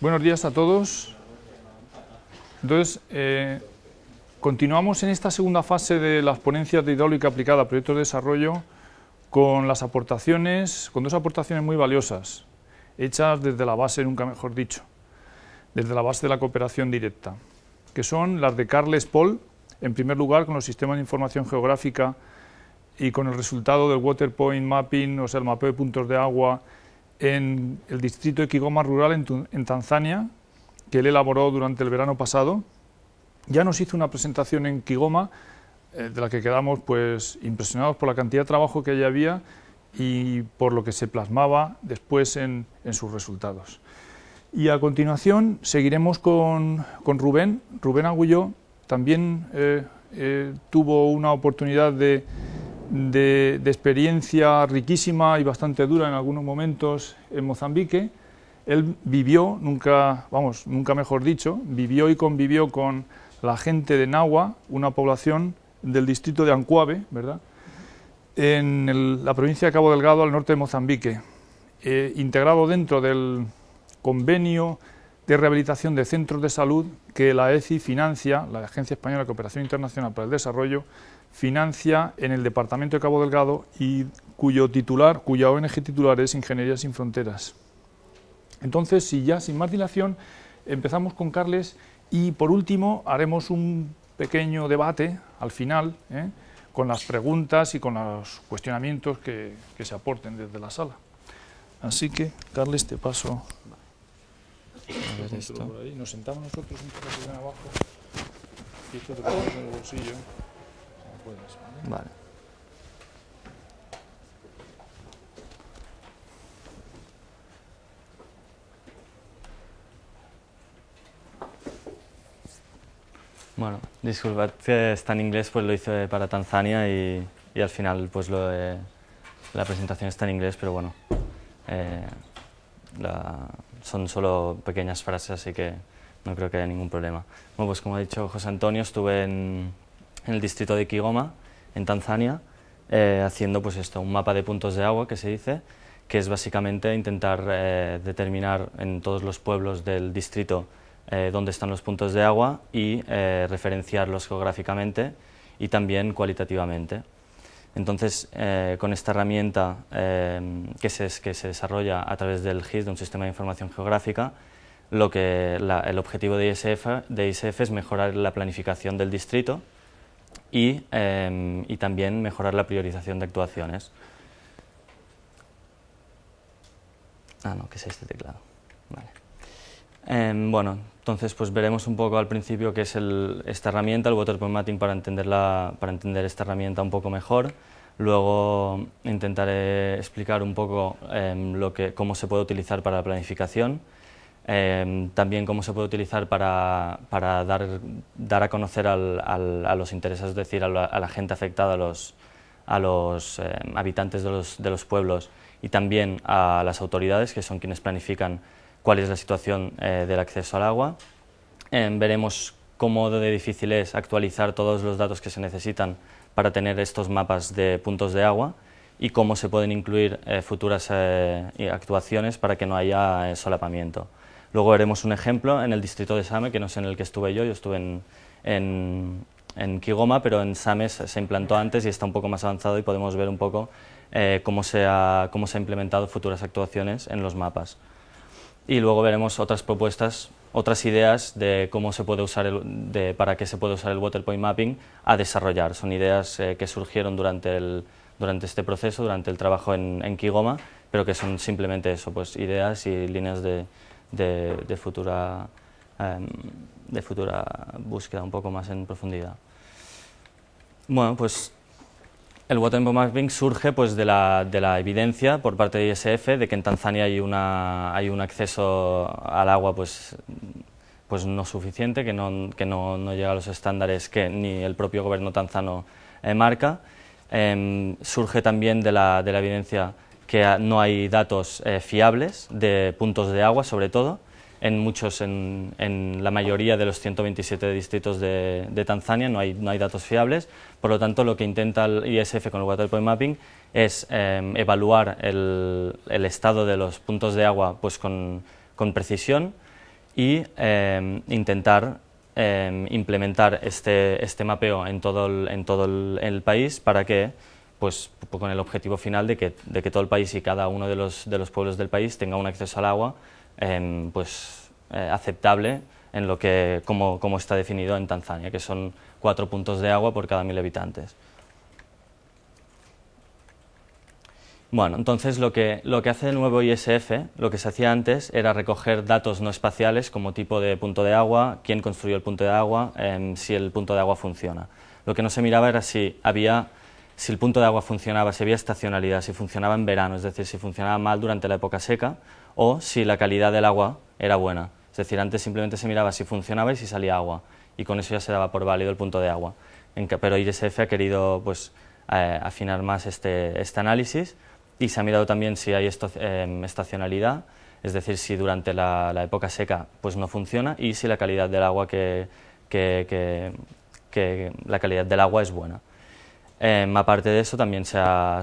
Buenos días a todos. Entonces, continuamos en esta segunda fase de las ponencias de hidráulica aplicada a proyectos de desarrollo con las aportaciones, con dos aportaciones muy valiosas, hechas desde la base, nunca mejor dicho, desde la base de la cooperación directa, que son las de Carles Pol, en primer lugar con los sistemas de información geográfica y con el resultado del Water Point Mapping, o sea, el mapeo de puntos de agua en el distrito de Kigoma rural en Tanzania, que él elaboró durante el verano pasado. Ya nos hizo una presentación en Kigoma, de la que quedamos pues impresionados por la cantidad de trabajo que allí había y por lo que se plasmaba después en sus resultados. Y a continuación seguiremos con Rubén. Rubén Agulló también tuvo una oportunidad de experiencia riquísima y bastante dura en algunos momentos en Mozambique. Él vivió, nunca mejor dicho, vivió y convivió con la gente de Nawa, una población del distrito de Ancuave, ¿verdad?, en la provincia de Cabo Delgado, al norte de Mozambique, integrado dentro del convenio de rehabilitación de centros de salud que la ECI financia, la Agencia Española de Cooperación Internacional para el Desarrollo, financia en el departamento de Cabo Delgado y cuya ONG titular es Ingeniería Sin Fronteras. Entonces, sin más dilación, empezamos con Carles y por último haremos un pequeño debate al final, con las preguntas y con los cuestionamientos que se aporten desde la sala. Así que, Carles, te paso. A ver esto. Por ahí. Nos sentamos nosotros un poco bien abajo y esto te pones en el bolsillo. Vale. Bueno, disculpad que está en inglés, pues lo hice para Tanzania y al final pues la presentación está en inglés, pero bueno, son solo pequeñas frases, así que no creo que haya ningún problema. Bueno, pues como ha dicho José Antonio, estuve en el distrito de Kigoma, en Tanzania, haciendo pues esto, un mapa de puntos de agua, que se dice, que es básicamente intentar determinar en todos los pueblos del distrito dónde están los puntos de agua y referenciarlos geográficamente y también cualitativamente. Entonces, con esta herramienta que se desarrolla a través del GIS, de un sistema de información geográfica, el objetivo de ISF es mejorar la planificación del distrito y también mejorar la priorización de actuaciones. No, que es este teclado. Vale. Bueno, entonces pues veremos un poco al principio qué es esta herramienta, el Water Point Mapping, para entender esta herramienta un poco mejor. Luego intentaré explicar un poco cómo se puede utilizar para la planificación, también cómo se puede utilizar para dar a conocer a los interesados, es decir, a la gente afectada, a los habitantes de los pueblos y también a las autoridades, que son quienes planifican cuál es la situación del acceso al agua. Veremos cómo de difícil es actualizar todos los datos que se necesitan para tener estos mapas de puntos de agua y cómo se pueden incluir futuras actuaciones para que no haya solapamiento. Luego veremos un ejemplo en el distrito de Same, que no es en el que estuve yo estuve en Kigoma, pero en Same se implantó antes y está un poco más avanzado y podemos ver un poco cómo se ha implementado futuras actuaciones en los mapas. Y luego veremos otras propuestas, otras ideas de cómo se puede usar para qué se puede usar el Water Point Mapping a desarrollar. Son ideas que surgieron durante este proceso, durante el trabajo en Kigoma, pero que son simplemente eso, pues ideas y líneas de futura búsqueda un poco más en profundidad. Bueno, pues el Water Point Mapping surge pues de la evidencia por parte de ISF de que en Tanzania hay un acceso al agua pues no suficiente, que no llega a los estándares que ni el propio gobierno tanzano marca. Surge también de la evidencia que no hay datos fiables de puntos de agua, sobre todo. En la mayoría de los 127 distritos de Tanzania no hay datos fiables, por lo tanto lo que intenta el ISF con el Water Point Mapping es evaluar el estado de los puntos de agua pues con precisión y intentar implementar este mapeo en todo el país para que, pues, con el objetivo final de que todo el país y cada uno de los pueblos del país tenga un acceso al agua pues, aceptable en lo que, como está definido en Tanzania, que son 4 puntos de agua por cada 1000 habitantes. Bueno, entonces lo que hace el nuevo ISF, lo que se hacía antes era recoger datos no espaciales como tipo de punto de agua, quién construyó el punto de agua, si el punto de agua funciona. Lo que no se miraba era si el punto de agua funcionaba, si había estacionalidad, si funcionaba en verano, es decir, si funcionaba mal durante la época seca, o si la calidad del agua era buena. Es decir, antes simplemente se miraba si funcionaba y si salía agua, y con eso ya se daba por válido el punto de agua. Pero ISF ha querido, pues, afinar más este análisis, y se ha mirado también si hay estacionalidad, es decir, si durante la época seca pues no funciona, y si la calidad del agua la calidad del agua es buena. Aparte de eso, también se ha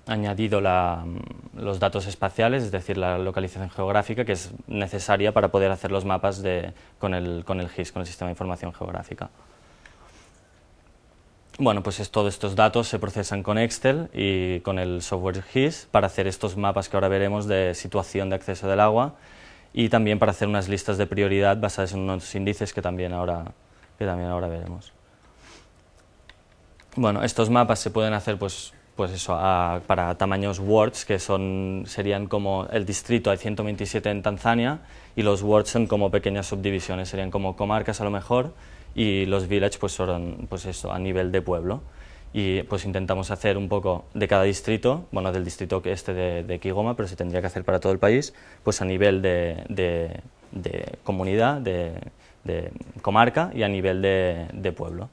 añadido los datos espaciales, es decir, la localización geográfica, que es necesaria para poder hacer los mapas con el GIS, con el Sistema de Información Geográfica. Bueno, pues todos estos datos se procesan con Excel y con el software GIS para hacer estos mapas que ahora veremos de situación de acceso del agua, y también para hacer unas listas de prioridad basadas en unos índices que también ahora veremos. Bueno, estos mapas se pueden hacer pues eso, para tamaños words, que serían como el distrito, hay 127 en Tanzania, y los words son como pequeñas subdivisiones, serían como comarcas a lo mejor, y los villages pues son pues eso, a nivel de pueblo. Y pues intentamos hacer un poco de cada distrito, bueno, del distrito de Kigoma, pero se tendría que hacer para todo el país, pues a nivel de comunidad, de comarca, y a nivel de pueblo.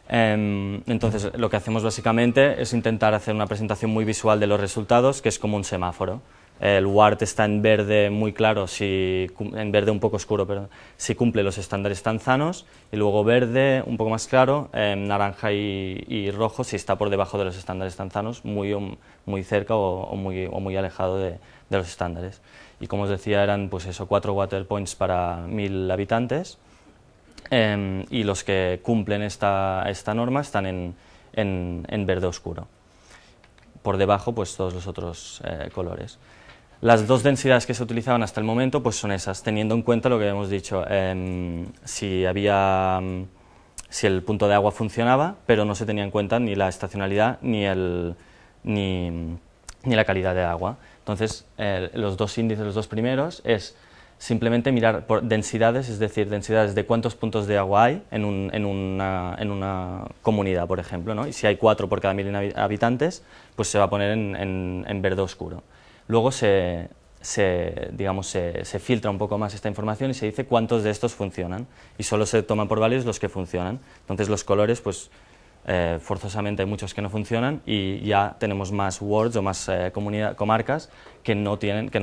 Entonces, lo que hacemos básicamente es intentar hacer una presentación muy visual de los resultados, que es como un semáforo. El WART está en verde muy claro, en verde un poco oscuro, perdón, si cumple los estándares tanzanos, y luego verde un poco más claro, naranja y rojo si está por debajo de los estándares tanzanos, muy cerca o muy alejado de los estándares. Y como os decía, eran pues eso, 4 water points para 1000 habitantes, y los que cumplen esta norma están en verde oscuro. Por debajo, pues todos los otros colores. Las dos densidades que se utilizaban hasta el momento pues son esas, teniendo en cuenta lo que hemos dicho, si el punto de agua funcionaba, pero no se tenía en cuenta ni la estacionalidad ni la calidad de agua. Entonces, los dos índices, los dos primeros, es simplemente mirar por densidades, es decir, densidades de cuántos puntos de agua hay en una comunidad, por ejemplo, ¿no? Y si hay 4 por cada 1000 habitantes, pues se va a poner en verde oscuro. Luego se filtra un poco más esta información y se dice cuántos de estos funcionan, y solo se toman por válidos los que funcionan. Entonces los colores, pues forzosamente hay muchos que no funcionan, y ya tenemos más wards o más comarcas que no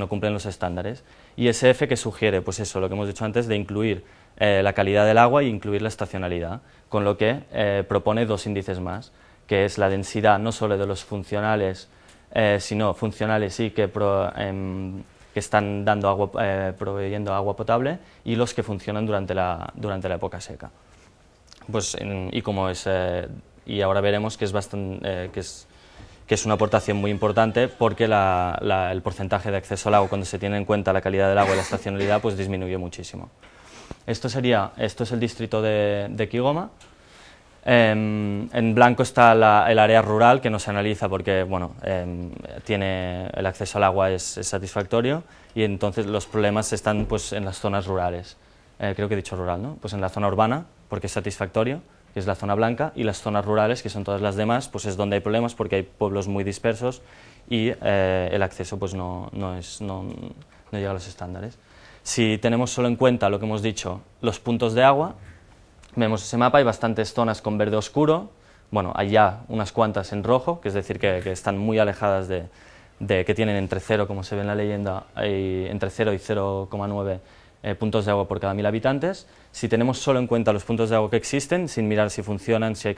cumplen los estándares. Y ISF, que sugiere, pues eso, lo que hemos dicho antes, de incluir la calidad del agua e incluir la estacionalidad, con lo que propone 2 índices más, que es la densidad no solo de los funcionales, sino funcionales sí que están proveyendo agua potable, y los que funcionan durante la época seca. Pues, y ahora veremos que es una aportación muy importante, porque el porcentaje de acceso al agua, cuando se tiene en cuenta la calidad del agua y la estacionalidad, pues disminuye muchísimo. Esto es el distrito de Kigoma. En blanco está el área rural, que no se analiza porque bueno, el acceso al agua es satisfactorio, y entonces los problemas están pues en las zonas rurales. Creo que he dicho rural, ¿no? Pues en la zona urbana, porque es satisfactorio, que es la zona blanca, y las zonas rurales, que son todas las demás, pues es donde hay problemas, porque hay pueblos muy dispersos y el acceso pues no llega a los estándares. Si tenemos solo en cuenta lo que hemos dicho, los puntos de agua, vemos ese mapa, hay bastantes zonas con verde oscuro, bueno, hay ya unas cuantas en rojo, que es decir, que están muy alejadas que tienen entre 0, como se ve en la leyenda, entre 0 y 0,9 puntos de agua por cada 1000 habitantes. Si tenemos solo en cuenta los puntos de agua que existen, sin mirar si funcionan, si la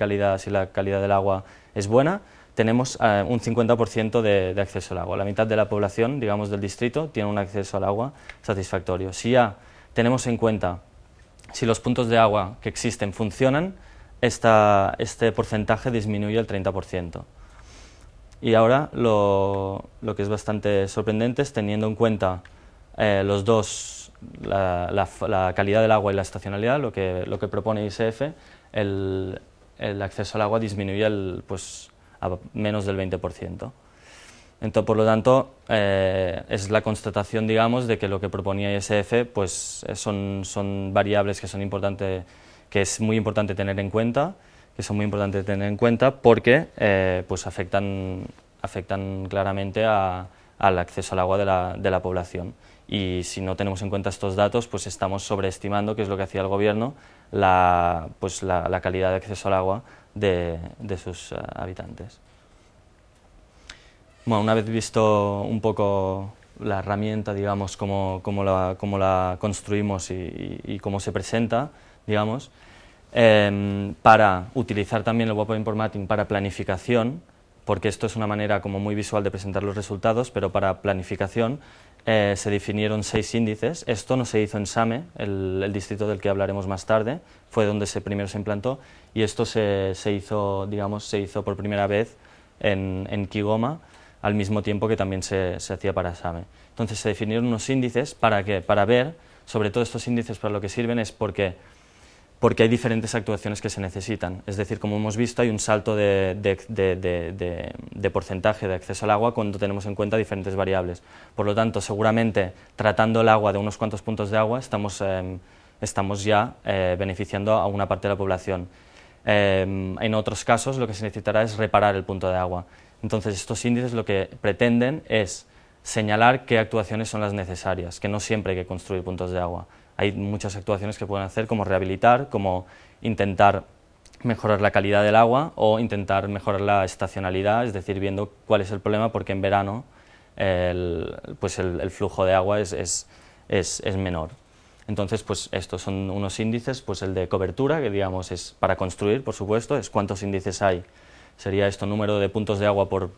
calidad del agua es buena, tenemos un 50% de acceso al agua. La mitad de la población, digamos, del distrito tiene un acceso al agua satisfactorio. Si ya tenemos en cuenta si los puntos de agua que existen funcionan, este porcentaje disminuye el 30%. Y ahora lo que es bastante sorprendente es teniendo en cuenta los dos, la calidad del agua y la estacionalidad, lo que propone ISF, el acceso al agua disminuye a menos del 20%. Entonces, por lo tanto, es la constatación, digamos, de que lo que proponía ISF pues, son variables que es muy importante tener en cuenta, porque pues afectan claramente al acceso al agua de la población. Y si no tenemos en cuenta estos datos, pues estamos sobreestimando, que es lo que hacía el gobierno, la calidad de acceso al agua de sus habitantes. Bueno, una vez visto un poco la herramienta, digamos, cómo la construimos y cómo se presenta, digamos, para utilizar también el Waypoint Mapping para planificación, porque esto es una manera como muy visual de presentar los resultados, pero para planificación se definieron 6 índices. Esto no se hizo en Same, el distrito del que hablaremos más tarde, fue donde primero se implantó, y esto se hizo por primera vez en Kigoma, al mismo tiempo que también se hacía para Same. Entonces se definieron unos índices, ¿para qué? Para ver, sobre todo estos índices para lo que sirven es porque hay diferentes actuaciones que se necesitan. Es decir, como hemos visto, hay un salto de porcentaje de acceso al agua cuando tenemos en cuenta diferentes variables. Por lo tanto, seguramente, tratando el agua de unos cuantos puntos de agua, estamos ya beneficiando a una parte de la población. En otros casos, lo que se necesitará es reparar el punto de agua. Entonces, estos índices lo que pretenden es señalar qué actuaciones son las necesarias, que no siempre hay que construir puntos de agua. Hay muchas actuaciones que pueden hacer, como rehabilitar, como intentar mejorar la calidad del agua o intentar mejorar la estacionalidad, es decir, viendo cuál es el problema, porque en verano el flujo de agua es menor. Entonces, pues estos son unos índices, pues el de cobertura, que digamos es para construir, por supuesto, es cuántos índices hay. Sería esto, número de puntos de agua por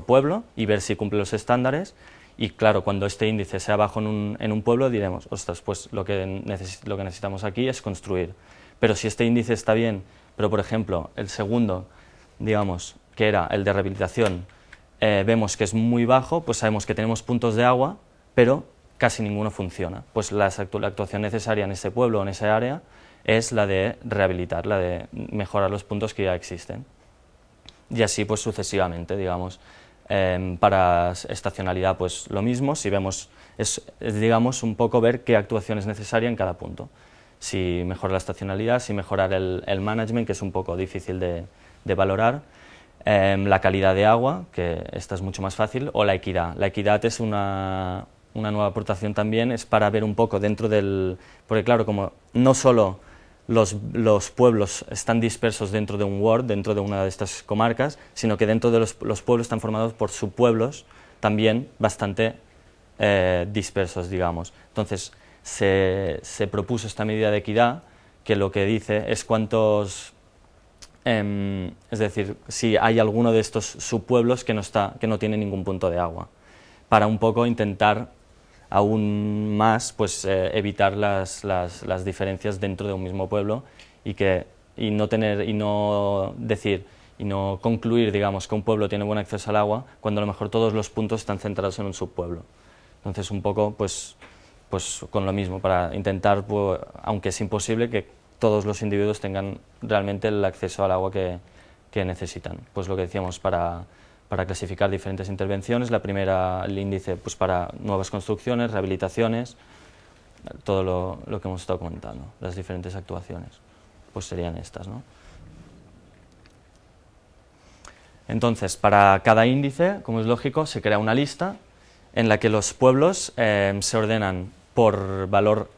pueblo, y ver si cumple los estándares. Y claro, cuando este índice sea bajo en un pueblo, diremos, ostras, pues lo que necesitamos aquí es construir. Pero si este índice está bien, pero por ejemplo, el segundo, digamos, que era el de rehabilitación, vemos que es muy bajo, pues sabemos que tenemos puntos de agua, pero casi ninguno funciona. Pues la actuación necesaria en ese pueblo o en esa área es la de rehabilitar, la de mejorar los puntos que ya existen. Y así pues sucesivamente, digamos. Para estacionalidad pues lo mismo, si vemos, es digamos un poco ver qué actuación es necesaria en cada punto. Si mejorar la estacionalidad, si mejorar el management, que es un poco difícil de valorar, la calidad de agua, que esta es mucho más fácil, o la equidad. La equidad es una nueva aportación también, es para ver un poco dentro del... Porque claro, como no solo los pueblos están dispersos dentro de un ward, dentro de una de estas comarcas, sino que dentro de los pueblos están formados por subpueblos también bastante dispersos, digamos. Entonces, se propuso esta medida de equidad, que lo que dice es cuántos... es decir, si hay alguno de estos subpueblos que no tiene ningún punto de agua, para un poco intentar aún más pues, evitar las diferencias dentro de un mismo pueblo y no concluir, digamos, que un pueblo tiene buen acceso al agua cuando a lo mejor todos los puntos están centrados en un subpueblo. Entonces, un poco pues con lo mismo, para intentar, pues, aunque es imposible, que todos los individuos tengan realmente el acceso al agua que necesitan. Pues lo que decíamos, para clasificar diferentes intervenciones, la primera, el índice pues para nuevas construcciones, rehabilitaciones, todo lo que hemos estado comentando, las diferentes actuaciones, pues serían estas, ¿no? Entonces, para cada índice, como es lógico, se crea una lista en la que los pueblos se ordenan por valor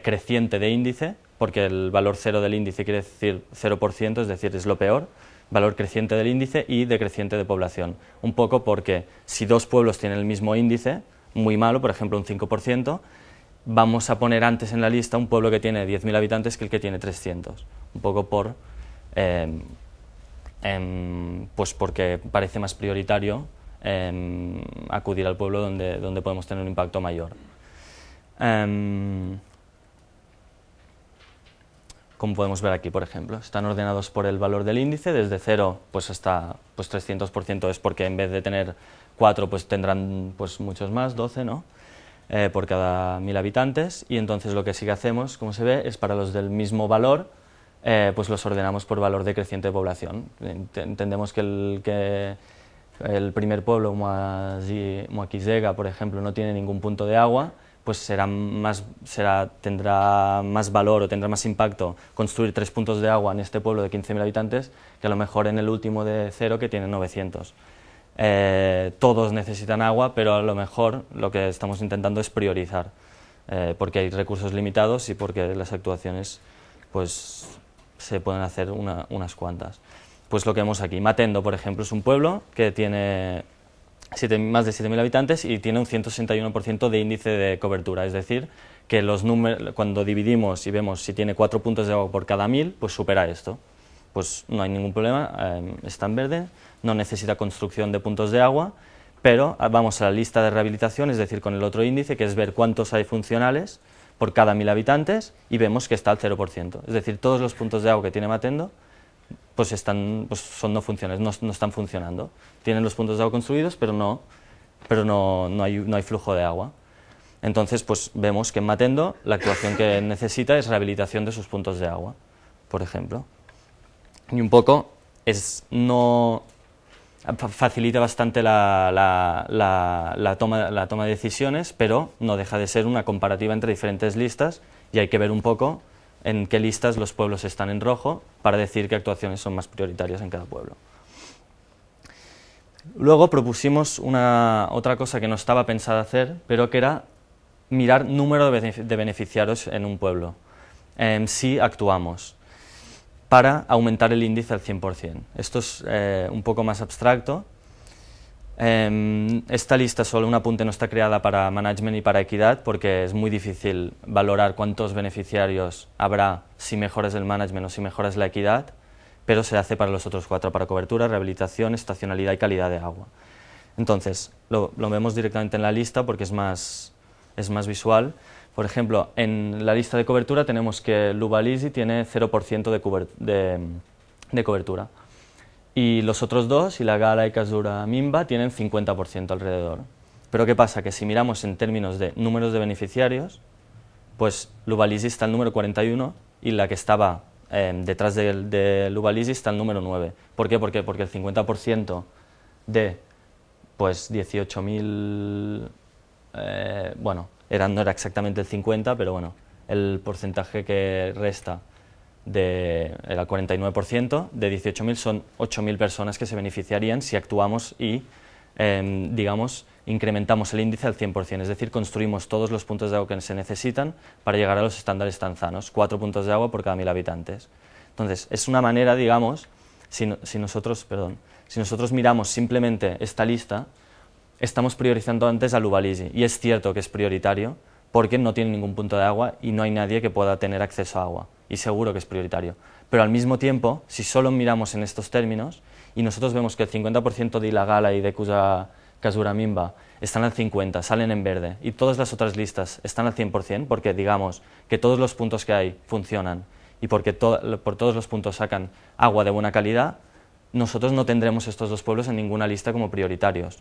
creciente de índice, porque el valor cero del índice quiere decir 0%, es decir, es lo peor, valor creciente del índice y decreciente de población. Un poco porque si dos pueblos tienen el mismo índice, muy malo, por ejemplo un 5%, vamos a poner antes en la lista un pueblo que tiene 10.000 habitantes que el que tiene 300. Un poco pues porque parece más prioritario acudir al pueblo donde podemos tener un impacto mayor. Como podemos ver aquí, por ejemplo, están ordenados por el valor del índice, desde 0 pues hasta 300% es porque en vez de tener 4 pues tendrán pues muchos más, 12, ¿no? Por cada 1000 habitantes, y entonces lo que sí que hacemos, como se ve, es para los del mismo valor, pues los ordenamos por valor decreciente de población. Entendemos que el primer pueblo, Moakizega, por ejemplo, no tiene ningún punto de agua, pues tendrá más valor o tendrá más impacto construir 3 puntos de agua en este pueblo de 15.000 habitantes que a lo mejor en el último de 0 que tiene 900. Todos necesitan agua, pero a lo mejor lo que estamos intentando es priorizar, porque hay recursos limitados y porque las actuaciones pues, se pueden hacer unas cuantas. Pues lo que vemos aquí, Matendo, por ejemplo, es un pueblo que tiene más de 7.000 habitantes y tiene un 161% de índice de cobertura, es decir, que cuando dividimos y vemos si tiene 4 puntos de agua por cada 1000, pues supera esto. Pues no hay ningún problema, está en verde, no necesita construcción de puntos de agua, pero vamos a la lista de rehabilitación, es decir, con el otro índice, que es ver cuántos hay funcionales por cada 1000 habitantes, y vemos que está al 0%. Es decir, todos los puntos de agua que tiene Matendo pues son no funcionales, no están funcionando. Tienen los puntos de agua construidos, pero no hay flujo de agua. Entonces, pues vemos que en Matendo la actuación que necesita es rehabilitación de sus puntos de agua, por ejemplo. Y un poco facilita bastante la toma de decisiones, pero no deja de ser una comparativa entre diferentes listas, y hay que ver un poco en qué listas los pueblos están en rojo para decir qué actuaciones son más prioritarias en cada pueblo. Luego propusimos otra cosa que no estaba pensada hacer, pero que era mirar número de beneficiarios en un pueblo, si actuamos, para aumentar el índice al 100%. Esto es un poco más abstracto. Esta lista, solo un apunte, no está creada para management y para equidad, porque es muy difícil valorar cuántos beneficiarios habrá si mejoras el management o si mejoras la equidad, pero se hace para los otros 4, para cobertura, rehabilitación, estacionalidad y calidad de agua. Entonces, lo vemos directamente en la lista porque es más visual. Por ejemplo, en la lista de cobertura tenemos que Lubalisi tiene 0% de cobertura. Y los otros dos, Ilagala y Kasura Mimba, tienen 50% alrededor. Pero ¿qué pasa? Que si miramos en términos de números de beneficiarios, pues Lubalisi está el número 41 y la que estaba detrás de Lubalisi está el número 9. ¿Por qué? Porque el 50% de pues 18.000, bueno, no era exactamente el 50, pero bueno, el porcentaje que resta era el 49%, de 18.000 son 8.000 personas que se beneficiarían si actuamos y, digamos, incrementamos el índice al 100%, es decir, construimos todos los puntos de agua que se necesitan para llegar a los estándares tanzanos, 4 puntos de agua por cada 1000 habitantes. Entonces, es una manera, digamos, si nosotros miramos simplemente esta lista, estamos priorizando antes a Lubalisi, y es cierto que es prioritario porque no tiene ningún punto de agua y no hay nadie que pueda tener acceso a agua, y seguro que es prioritario. Pero al mismo tiempo, si solo miramos en estos términos y nosotros vemos que el 50% de Ilagala y de Kasura Mimba están al 50%, salen en verde, y todas las otras listas están al 100%, porque digamos que todos los puntos que hay funcionan y porque por todos los puntos sacan agua de buena calidad, nosotros no tendremos estos dos pueblos en ninguna lista como prioritarios.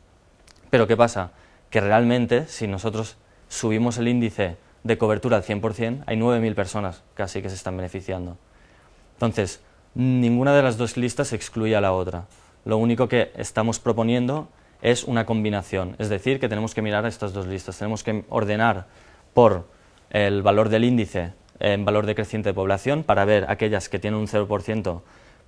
Pero ¿qué pasa? Que realmente, si nosotros subimos el índice de cobertura al 100%, hay 9.000 personas casi que se están beneficiando. Entonces, ninguna de las dos listas excluye a la otra. Lo único que estamos proponiendo es una combinación, es decir, que tenemos que mirar a estas dos listas. Tenemos que ordenar por el valor del índice en valor decreciente de población para ver aquellas que tienen un 0%,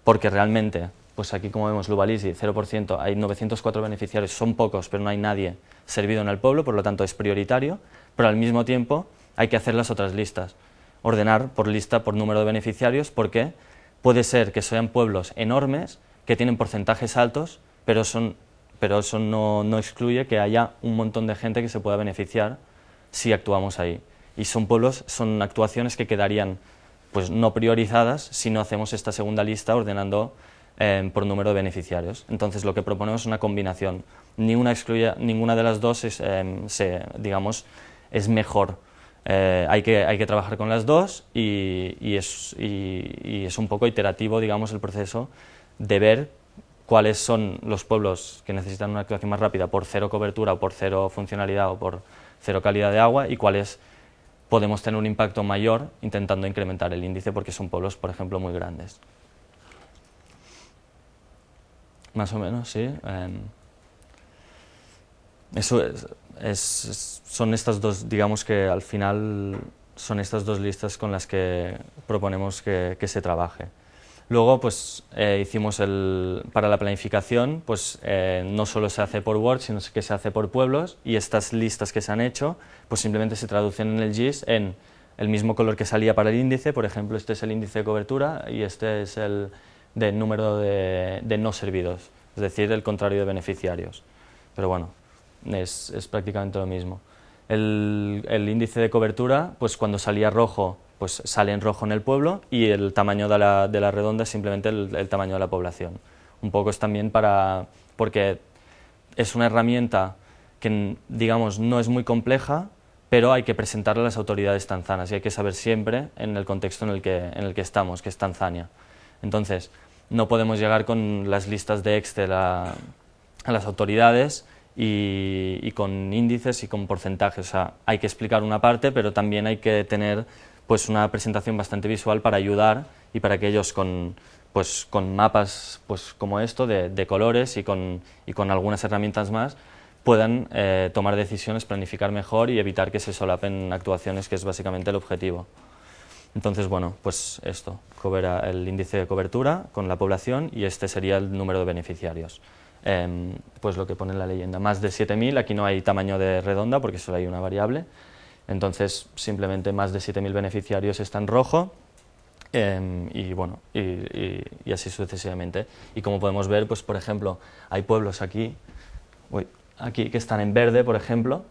porque realmente, pues aquí como vemos Lubalisi, 0%, hay 904 beneficiarios, son pocos, pero no hay nadie servido en el pueblo, por lo tanto es prioritario, pero al mismo tiempo hay que hacer las otras listas, ordenar por lista por número de beneficiarios, porque puede ser que sean pueblos enormes, que tienen porcentajes altos, pero eso no excluye que haya un montón de gente que se pueda beneficiar si actuamos ahí. Y son actuaciones que quedarían pues no priorizadas si no hacemos esta segunda lista ordenando por número de beneficiarios. Entonces lo que proponemos es una combinación. Ninguna de las dos digamos, es mejor hay que trabajar con las dos y es un poco iterativo, digamos, el proceso de ver cuáles son los pueblos que necesitan una actuación más rápida por cero cobertura o por cero funcionalidad o por cero calidad de agua y cuáles podemos tener un impacto mayor intentando incrementar el índice porque son pueblos, por ejemplo, muy grandes. Más o menos, sí. Eso son estas dos, digamos que al final son estas dos listas con las que proponemos que se trabaje. Luego, pues hicimos para la planificación, pues no solo se hace por Word, sino que se hace por pueblos y estas listas que se han hecho, pues simplemente se traducen en el GIS en el mismo color que salía para el índice. Por ejemplo, este es el índice de cobertura y este es el del número de no servidos, es decir, el contrario de beneficiarios. Pero bueno, es prácticamente lo mismo. El índice de cobertura, pues cuando salía rojo, pues sale en rojo en el pueblo y el tamaño de la redonda es simplemente el tamaño de la población. Un poco es también porque es una herramienta que, digamos, no es muy compleja, pero hay que presentarla a las autoridades tanzanas y hay que saber siempre en el contexto en el que estamos, que es Tanzania. Entonces, no podemos llegar con las listas de Excel a las autoridades y con índices y con porcentajes. O sea, hay que explicar una parte, pero también hay que tener pues una presentación bastante visual para ayudar y para que ellos con mapas pues como esto de colores y con algunas herramientas más puedan tomar decisiones, planificar mejor y evitar que se solapen actuaciones, que es básicamente el objetivo. Entonces, bueno, pues esto, el índice de cobertura con la población y este sería el número de beneficiarios. Pues lo que pone en la leyenda, más de 7.000, aquí no hay tamaño de redonda porque solo hay una variable, entonces simplemente más de 7.000 beneficiarios está en rojo y bueno, y así sucesivamente. Y como podemos ver, pues por ejemplo, hay pueblos aquí que están en verde, por ejemplo,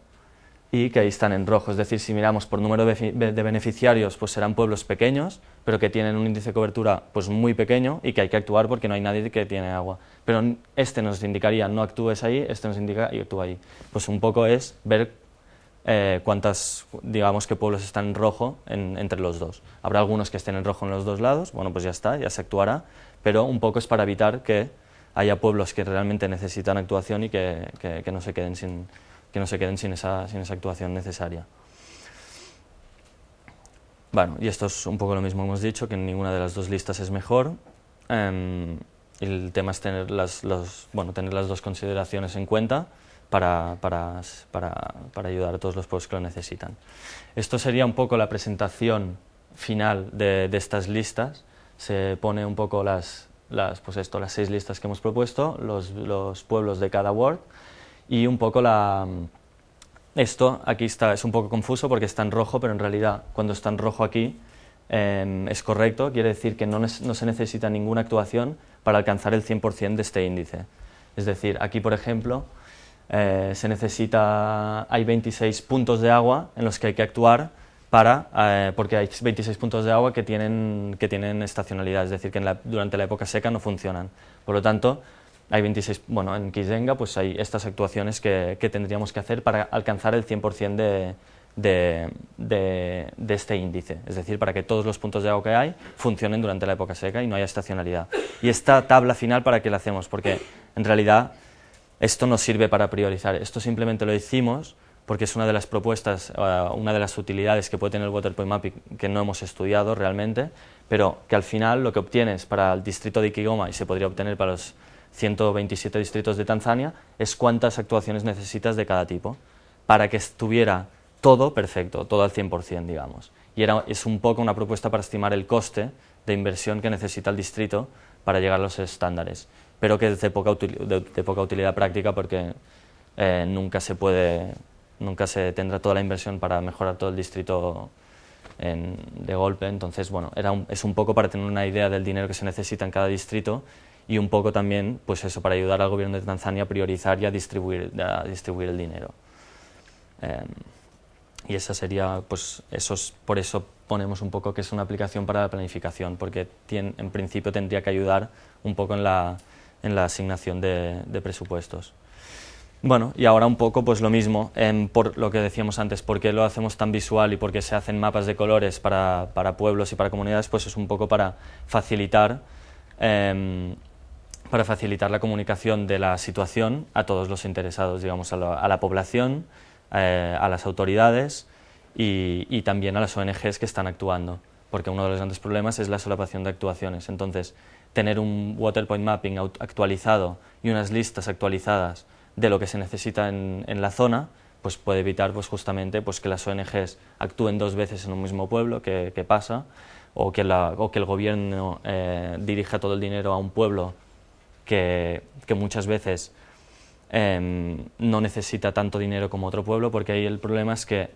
y que ahí están en rojo, es decir, si miramos por número de beneficiarios, pues serán pueblos pequeños, pero que tienen un índice de cobertura pues muy pequeño y que hay que actuar porque no hay nadie que tiene agua. Pero este nos indicaría no actúes ahí, este nos indica y actúa ahí. Pues un poco es ver digamos que pueblos están en rojo entre los dos. Habrá algunos que estén en rojo en los dos lados, bueno, pues ya está, ya se actuará, pero un poco es para evitar que haya pueblos que realmente necesitan actuación y que no se queden sin esa actuación necesaria. Bueno, y esto es un poco lo mismo que hemos dicho, que ninguna de las dos listas es mejor. El tema es tener las dos consideraciones en cuenta para ayudar a todos los pueblos que lo necesitan. Esto sería un poco la presentación final de estas listas. Se pone un poco las 6 listas que hemos propuesto, los pueblos de cada ward y un poco esto aquí es un poco confuso porque está en rojo, pero en realidad cuando está en rojo aquí es correcto, quiere decir que no se necesita ninguna actuación para alcanzar el 100% de este índice. Es decir, aquí por ejemplo hay 26 puntos de agua en los que hay que actuar porque hay 26 puntos de agua que tienen estacionalidad, es decir, que durante la época seca no funcionan. Por lo tanto, hay 26, en Kizenga pues hay estas actuaciones que tendríamos que hacer para alcanzar el 100% de este índice, es decir, para que todos los puntos de agua que hay funcionen durante la época seca y no haya estacionalidad. Y esta tabla final, ¿para qué la hacemos? Porque en realidad esto no sirve para priorizar, esto simplemente lo hicimos porque es una de las propuestas, una de las utilidades que puede tener el Waterpoint Mapping que no hemos estudiado realmente, pero que al final lo que obtienes para el distrito de Kigoma y se podría obtener para los 127 distritos de Tanzania es cuántas actuaciones necesitas de cada tipo para que estuviera todo perfecto, todo al 100%, digamos. Y es un poco una propuesta para estimar el coste de inversión que necesita el distrito para llegar a los estándares, pero que es de poca utilidad práctica porque nunca se tendrá toda la inversión para mejorar todo el distrito de golpe. Entonces, bueno, es un poco para tener una idea del dinero que se necesita en cada distrito y un poco también, pues eso, para ayudar al gobierno de Tanzania a priorizar y a distribuir el dinero. Y esa sería, pues, por eso ponemos un poco que es una aplicación para la planificación, porque en principio tendría que ayudar un poco en la asignación de presupuestos. Bueno, y ahora un poco pues lo mismo, por lo que decíamos antes, por qué lo hacemos tan visual y por qué se hacen mapas de colores para pueblos y para comunidades, pues es un poco para facilitar la comunicación de la situación a todos los interesados, digamos, a la población, a las autoridades y también a las ONGs que están actuando, porque uno de los grandes problemas es la solapación de actuaciones. Entonces, tener un Waterpoint Mapping actualizado y unas listas actualizadas de lo que se necesita en la zona, pues puede evitar pues, justamente pues, que las ONGs actúen dos veces en un mismo pueblo, que pasa, o que el gobierno dirija todo el dinero a un pueblo que muchas veces no necesita tanto dinero como otro pueblo, porque ahí el problema es que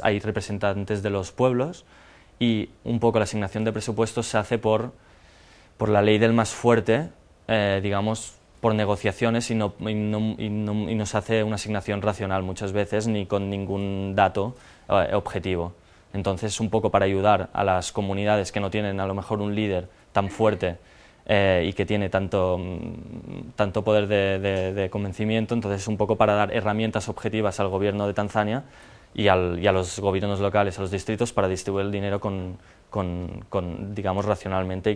hay representantes de los pueblos y un poco la asignación de presupuestos se hace por la ley del más fuerte, digamos, por negociaciones y no se hace una asignación racional muchas veces ni con ningún dato objetivo. Entonces, un poco para ayudar a las comunidades que no tienen a lo mejor un líder tan fuerte y que tiene tanto poder de convencimiento, entonces un poco para dar herramientas objetivas al gobierno de Tanzania y a los gobiernos locales, a los distritos, para distribuir el dinero digamos, racionalmente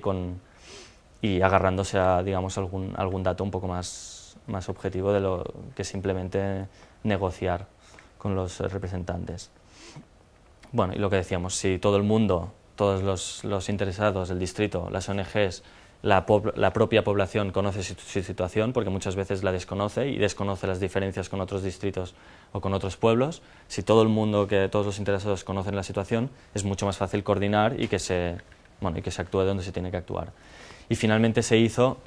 y agarrándose a, digamos, algún dato un poco más objetivo de lo que simplemente negociar con los representantes. Bueno, y lo que decíamos, si todo el mundo, todos los interesados, el distrito, las ONGs, la propia población conoce su situación, porque muchas veces la desconoce y desconoce las diferencias con otros distritos o con otros pueblos, si todo el mundo, todos los interesados conocen la situación, es mucho más fácil coordinar y que se actúe donde se tiene que actuar. Y finalmente se hizo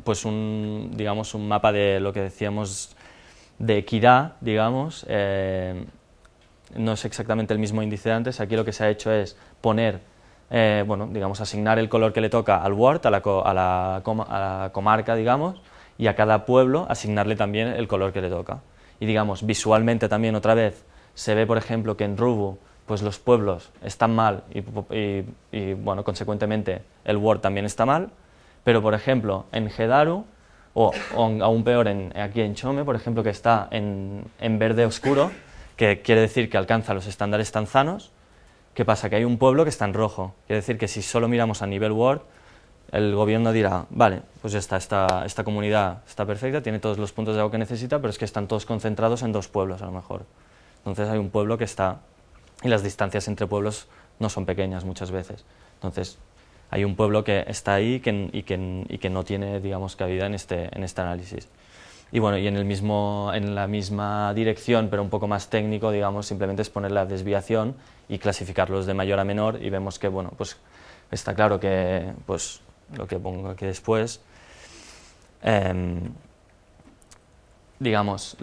pues digamos, un mapa de lo que decíamos de equidad, digamos. No es exactamente el mismo índice de antes. Aquí lo que se ha hecho es poner, digamos, asignar el color que le toca al ward, a la comarca, digamos, y a cada pueblo asignarle también el color que le toca. Y digamos, visualmente también otra vez se ve, por ejemplo, que en Ruvu pues los pueblos están mal y bueno, consecuentemente el ward también está mal, pero por ejemplo en Gedaru o aún peor aquí en Chome, por ejemplo, que está en verde oscuro, que quiere decir que alcanza los estándares tanzanos. ¿Qué pasa? Que hay un pueblo que está en rojo, quiere decir que si solo miramos a nivel ward, el gobierno dirá, vale, pues ya está, esta comunidad está perfecta, tiene todos los puntos de agua que necesita, pero es que están todos concentrados en dos pueblos a lo mejor. Entonces hay un pueblo que está, y las distancias entre pueblos no son pequeñas muchas veces. Entonces hay un pueblo que está ahí y que no tiene, digamos, cabida en este análisis. Y bueno, y en la misma dirección, pero un poco más técnico, digamos, simplemente es poner la desviación y clasificarlos de mayor a menor, y vemos que, bueno, pues está claro que, pues, lo que pongo aquí después, digamos,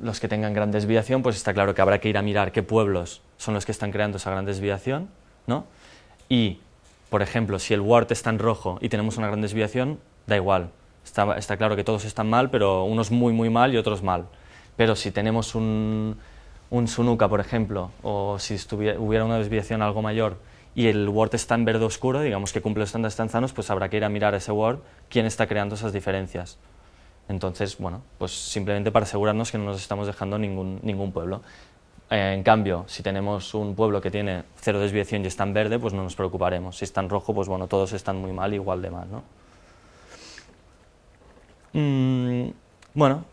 los que tengan gran desviación, pues está claro que habrá que ir a mirar qué pueblos son los que están creando esa gran desviación, ¿no? Y, por ejemplo, si el ward está en rojo y tenemos una gran desviación, da igual. Está claro que todos están mal, pero unos muy, muy mal y otros mal. Pero si tenemos un Sunuka, por ejemplo, o si hubiera una desviación algo mayor y el ward está en verde oscuro, digamos que cumple los estándares tanzanos, pues habrá que ir a mirar a ese ward quién está creando esas diferencias. Entonces, bueno, pues simplemente para asegurarnos que no nos estamos dejando ningún pueblo. En cambio, si tenemos un pueblo que tiene cero desviación y está en verde, pues no nos preocuparemos. Si está en rojo, pues bueno, todos están muy mal, igual de mal, ¿no? Bueno,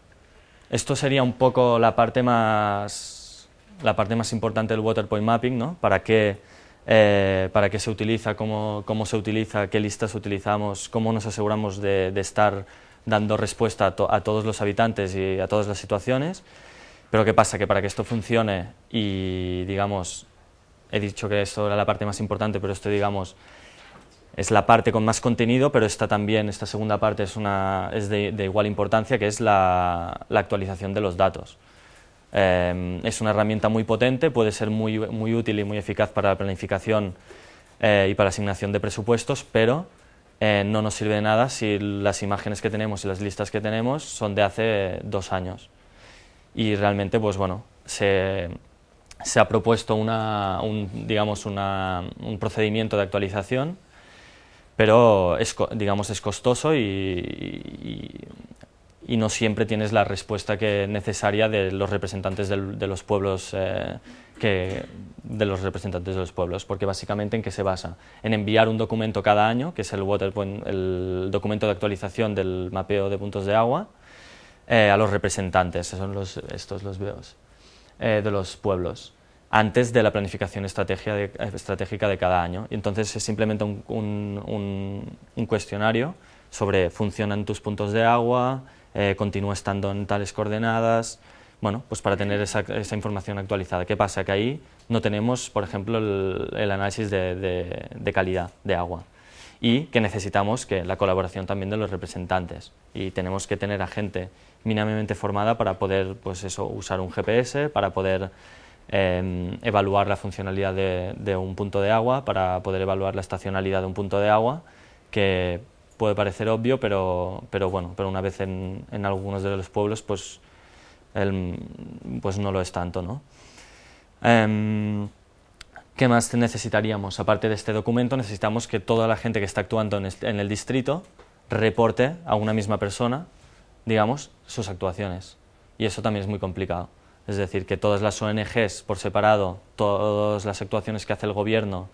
esto sería un poco la parte más importante del Waterpoint Mapping, ¿no? ¿Para qué se utiliza, cómo se utiliza, qué listas utilizamos, cómo nos aseguramos de estar dando respuesta a todos los habitantes y a todas las situaciones. Pero ¿qué pasa? Que para que esto funcione y, digamos, he dicho que esto era la parte más importante, pero esto, digamos, es la parte con más contenido, pero esta segunda parte es de igual importancia, que es la actualización de los datos. Es una herramienta muy potente, puede ser muy, muy útil y muy eficaz para la planificación y para la asignación de presupuestos, pero no nos sirve de nada si las imágenes que tenemos y las listas que tenemos son de hace 2 años. Y realmente, pues bueno, se ha propuesto un procedimiento de actualización, pero es costoso y y no siempre tienes la respuesta necesaria de los representantes de los pueblos, porque básicamente ¿en qué se basa? En enviar un documento cada año, que es el documento de actualización del mapeo de puntos de agua, a los representantes, son los BOs, de los pueblos, antes de la planificación estratégica de cada año. Y entonces es simplemente un cuestionario sobre funcionan tus puntos de agua, continúa estando en tales coordenadas, bueno, pues para tener esa información actualizada. ¿Qué pasa? Que ahí no tenemos, por ejemplo, el análisis de calidad de agua, y que necesitamos la colaboración también de los representantes, y tenemos que tener a gente mínimamente formada para poder, pues eso, usar un GPS, para poder evaluar la funcionalidad de un punto de agua, para poder evaluar la estacionalidad de un punto de agua, que puede parecer obvio, pero una vez en algunos de los pueblos pues no lo es tanto, ¿no? ¿Qué más necesitaríamos? Aparte de este documento, necesitamos que toda la gente que está actuando en el distrito reporte a una misma persona, digamos, sus actuaciones. Y eso también es muy complicado. Es decir, que todas las ONGs por separado, todas las actuaciones que hace el gobierno,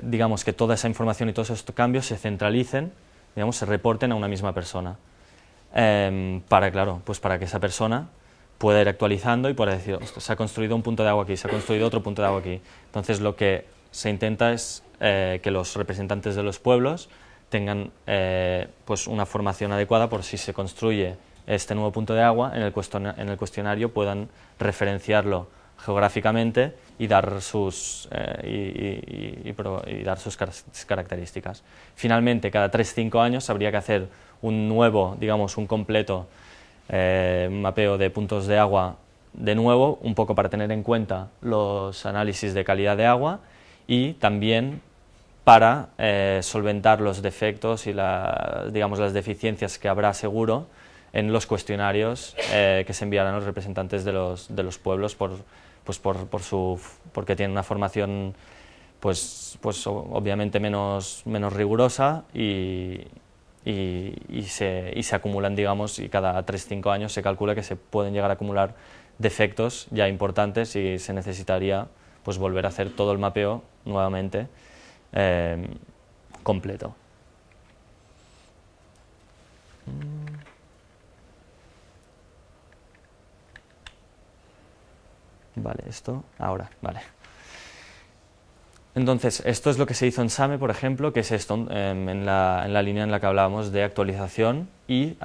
digamos, que toda esa información y todos estos cambios se centralicen, digamos, se reporten a una misma persona. Para que esa persona pueda ir actualizando y pueda decir, se ha construido un punto de agua aquí, se ha construido otro punto de agua aquí. Entonces lo que se intenta es que los representantes de los pueblos tengan pues una formación adecuada por si se construye este nuevo punto de agua, en el cuestionario puedan referenciarlo geográficamente y dar sus características. Finalmente, cada 3-5 años habría que hacer un nuevo, digamos, un completo mapeo de puntos de agua de nuevo, un poco para tener en cuenta los análisis de calidad de agua y también para solventar los defectos y las deficiencias que habrá seguro en los cuestionarios que se enviarán a los representantes de los pueblos porque tienen una formación pues obviamente menos rigurosa y se acumulan, digamos, y cada 3-5 años se calcula que se pueden llegar a acumular defectos ya importantes y se necesitaría pues volver a hacer todo el mapeo nuevamente completo. Vale, esto ahora, vale. Entonces, esto es lo que se hizo en SAME, por ejemplo, que es esto, en la línea en la que hablábamos de actualización y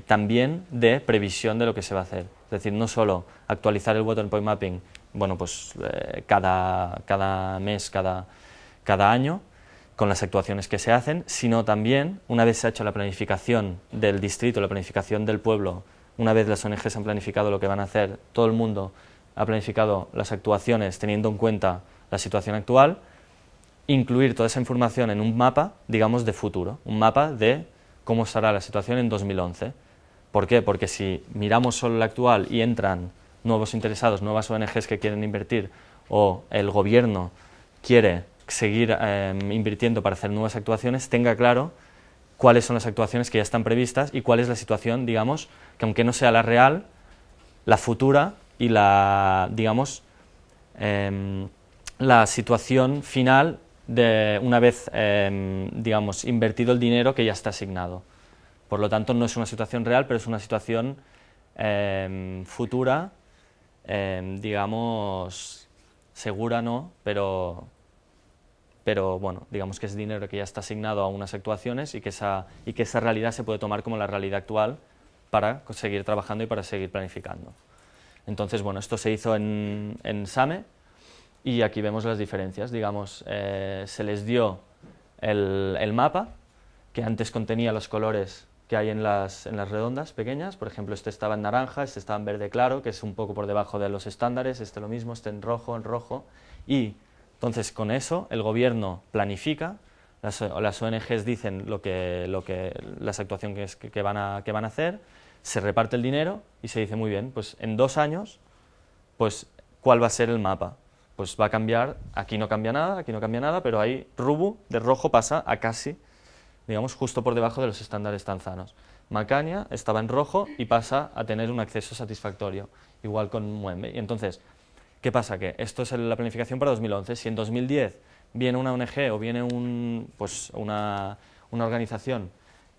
también de previsión de lo que se va a hacer. Es decir, no solo actualizar el Water Point Mapping, bueno, pues cada mes, cada año, con las actuaciones que se hacen, sino también, una vez se ha hecho la planificación del distrito, la planificación del pueblo, una vez las ONGs han planificado lo que van a hacer, todo el mundo ha planificado las actuaciones teniendo en cuenta la situación actual, incluir toda esa información en un mapa, digamos, de futuro, un mapa de cómo estará la situación en 2011. ¿Por qué? Porque si miramos solo la actual y entran nuevos interesados, nuevas ONGs que quieren invertir, o el gobierno quiere seguir invirtiendo para hacer nuevas actuaciones, tenga claro cuáles son las actuaciones que ya están previstas y cuál es la situación, digamos, que aunque no sea la real, la futura y la situación final de una vez, digamos, invertido el dinero que ya está asignado. Por lo tanto, no es una situación real, pero es una situación futura, digamos, segura no, pero bueno, digamos que es dinero que ya está asignado a unas actuaciones y que esa realidad se puede tomar como la realidad actual para seguir trabajando y para seguir planificando. Entonces, bueno, esto se hizo en SAME y aquí vemos las diferencias. Digamos, se les dio el mapa, que antes contenía los colores que hay en las redondas pequeñas. Por ejemplo, este estaba en naranja, este estaba en verde claro, que es un poco por debajo de los estándares, este lo mismo, este en rojo. Y entonces, con eso, el gobierno planifica, las ONGs dicen las actuaciones que van a hacer, se reparte el dinero y se dice, muy bien, pues en 2 años, pues ¿cuál va a ser el mapa? Pues va a cambiar, aquí no cambia nada, pero ahí RUBU de rojo pasa a casi, digamos, justo por debajo de los estándares tanzanos. Macaña estaba en rojo y pasa a tener un acceso satisfactorio, igual con Muembe. Y entonces, ¿qué pasa? Que esto es la planificación para 2011. Si en 2010 viene una ONG o viene una organización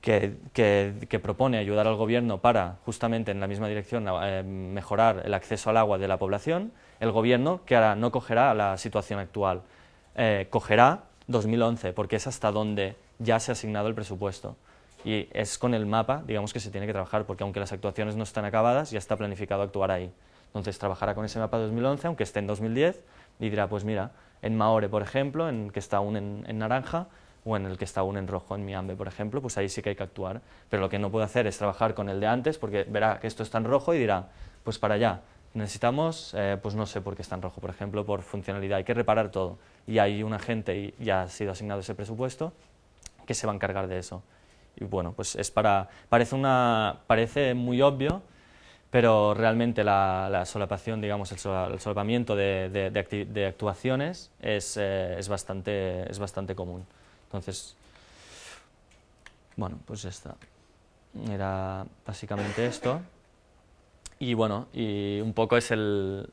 que propone ayudar al gobierno para, justamente en la misma dirección, mejorar el acceso al agua de la población, el gobierno, ¿qué hará? No cogerá la situación actual, cogerá 2011, porque es hasta donde ya se ha asignado el presupuesto. Y es con el mapa, digamos, que se tiene que trabajar, porque aunque las actuaciones no están acabadas, ya está planificado actuar ahí. Entonces trabajará con ese mapa de 2011, aunque esté en 2010, y dirá, pues mira, en Maore, por ejemplo, en que está aún en naranja, o en el que está aún en rojo, en Miambe, por ejemplo, pues ahí sí que hay que actuar. Pero lo que no puede hacer es trabajar con el de antes, porque verá que esto está en rojo y dirá, pues para allá, necesitamos, pues no sé por qué está en rojo, por ejemplo, por funcionalidad, hay que reparar todo. Y hay un agente, y ya ha sido asignado ese presupuesto, que se va a encargar de eso. Y bueno, pues parece muy obvio, pero realmente la solapación, digamos, el solapamiento de actuaciones es bastante común. Entonces, bueno, pues era básicamente esto. Y bueno, y un poco es el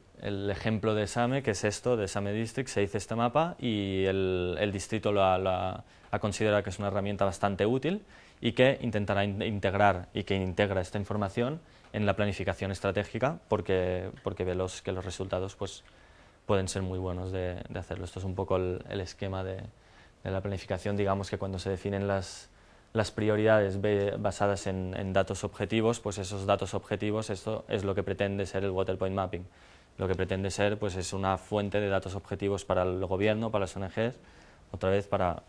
ejemplo de SAME, que es esto, de SAME District, se dice este mapa y el distrito ha considerado que es una herramienta bastante útil y que intentará integrar y que integra esta información en la planificación estratégica porque ve que los resultados pues, pueden ser muy buenos de hacerlo. Esto es un poco el esquema de la planificación, digamos que cuando se definen las prioridades basadas en datos objetivos, pues esos datos objetivos, esto es lo que pretende ser el Water Point Mapping. Lo que pretende ser pues es una fuente de datos objetivos para el gobierno, para las ONGs, otra vez para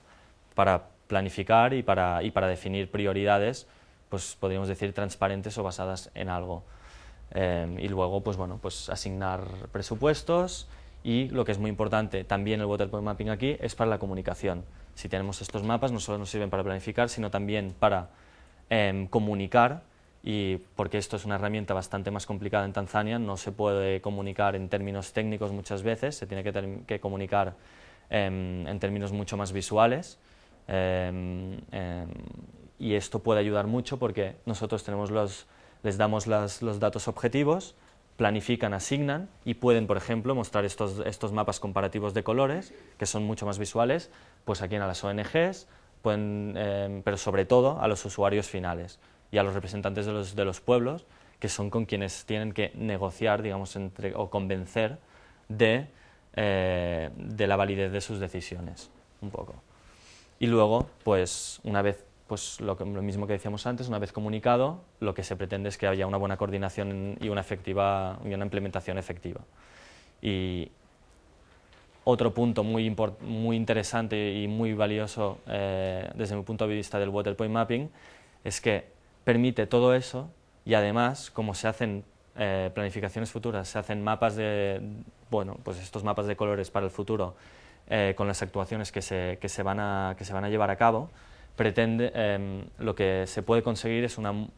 planificar y para definir prioridades, pues podríamos decir transparentes o basadas en algo. Y luego pues bueno, pues asignar presupuestos y lo que es muy importante también el Water Point Mapping aquí es para la comunicación. Si tenemos estos mapas no solo nos sirven para planificar, sino también para comunicar, y porque esto es una herramienta bastante más complicada en Tanzania, no se puede comunicar en términos técnicos muchas veces, se tiene que comunicar en términos mucho más visuales, y esto puede ayudar mucho porque nosotros les damos los datos objetivos, planifican, asignan y pueden, por ejemplo, mostrar estos mapas comparativos de colores, que son mucho más visuales, pues aquí a las ONGs, pero sobre todo a los usuarios finales y a los representantes de los pueblos, que son con quienes tienen que negociar, digamos, o convencer de la validez de sus decisiones, un poco. Y luego, pues una vez, pues lo mismo que decíamos antes, una vez comunicado, lo que se pretende es que haya una buena coordinación y una implementación efectiva. Y otro punto muy interesante y muy valioso desde mi punto de vista del Water Point Mapping es que permite todo eso y además, como se hacen planificaciones futuras, se hacen mapas pues estos mapas de colores para el futuro con las actuaciones que se van a llevar a cabo, lo que se puede conseguir es un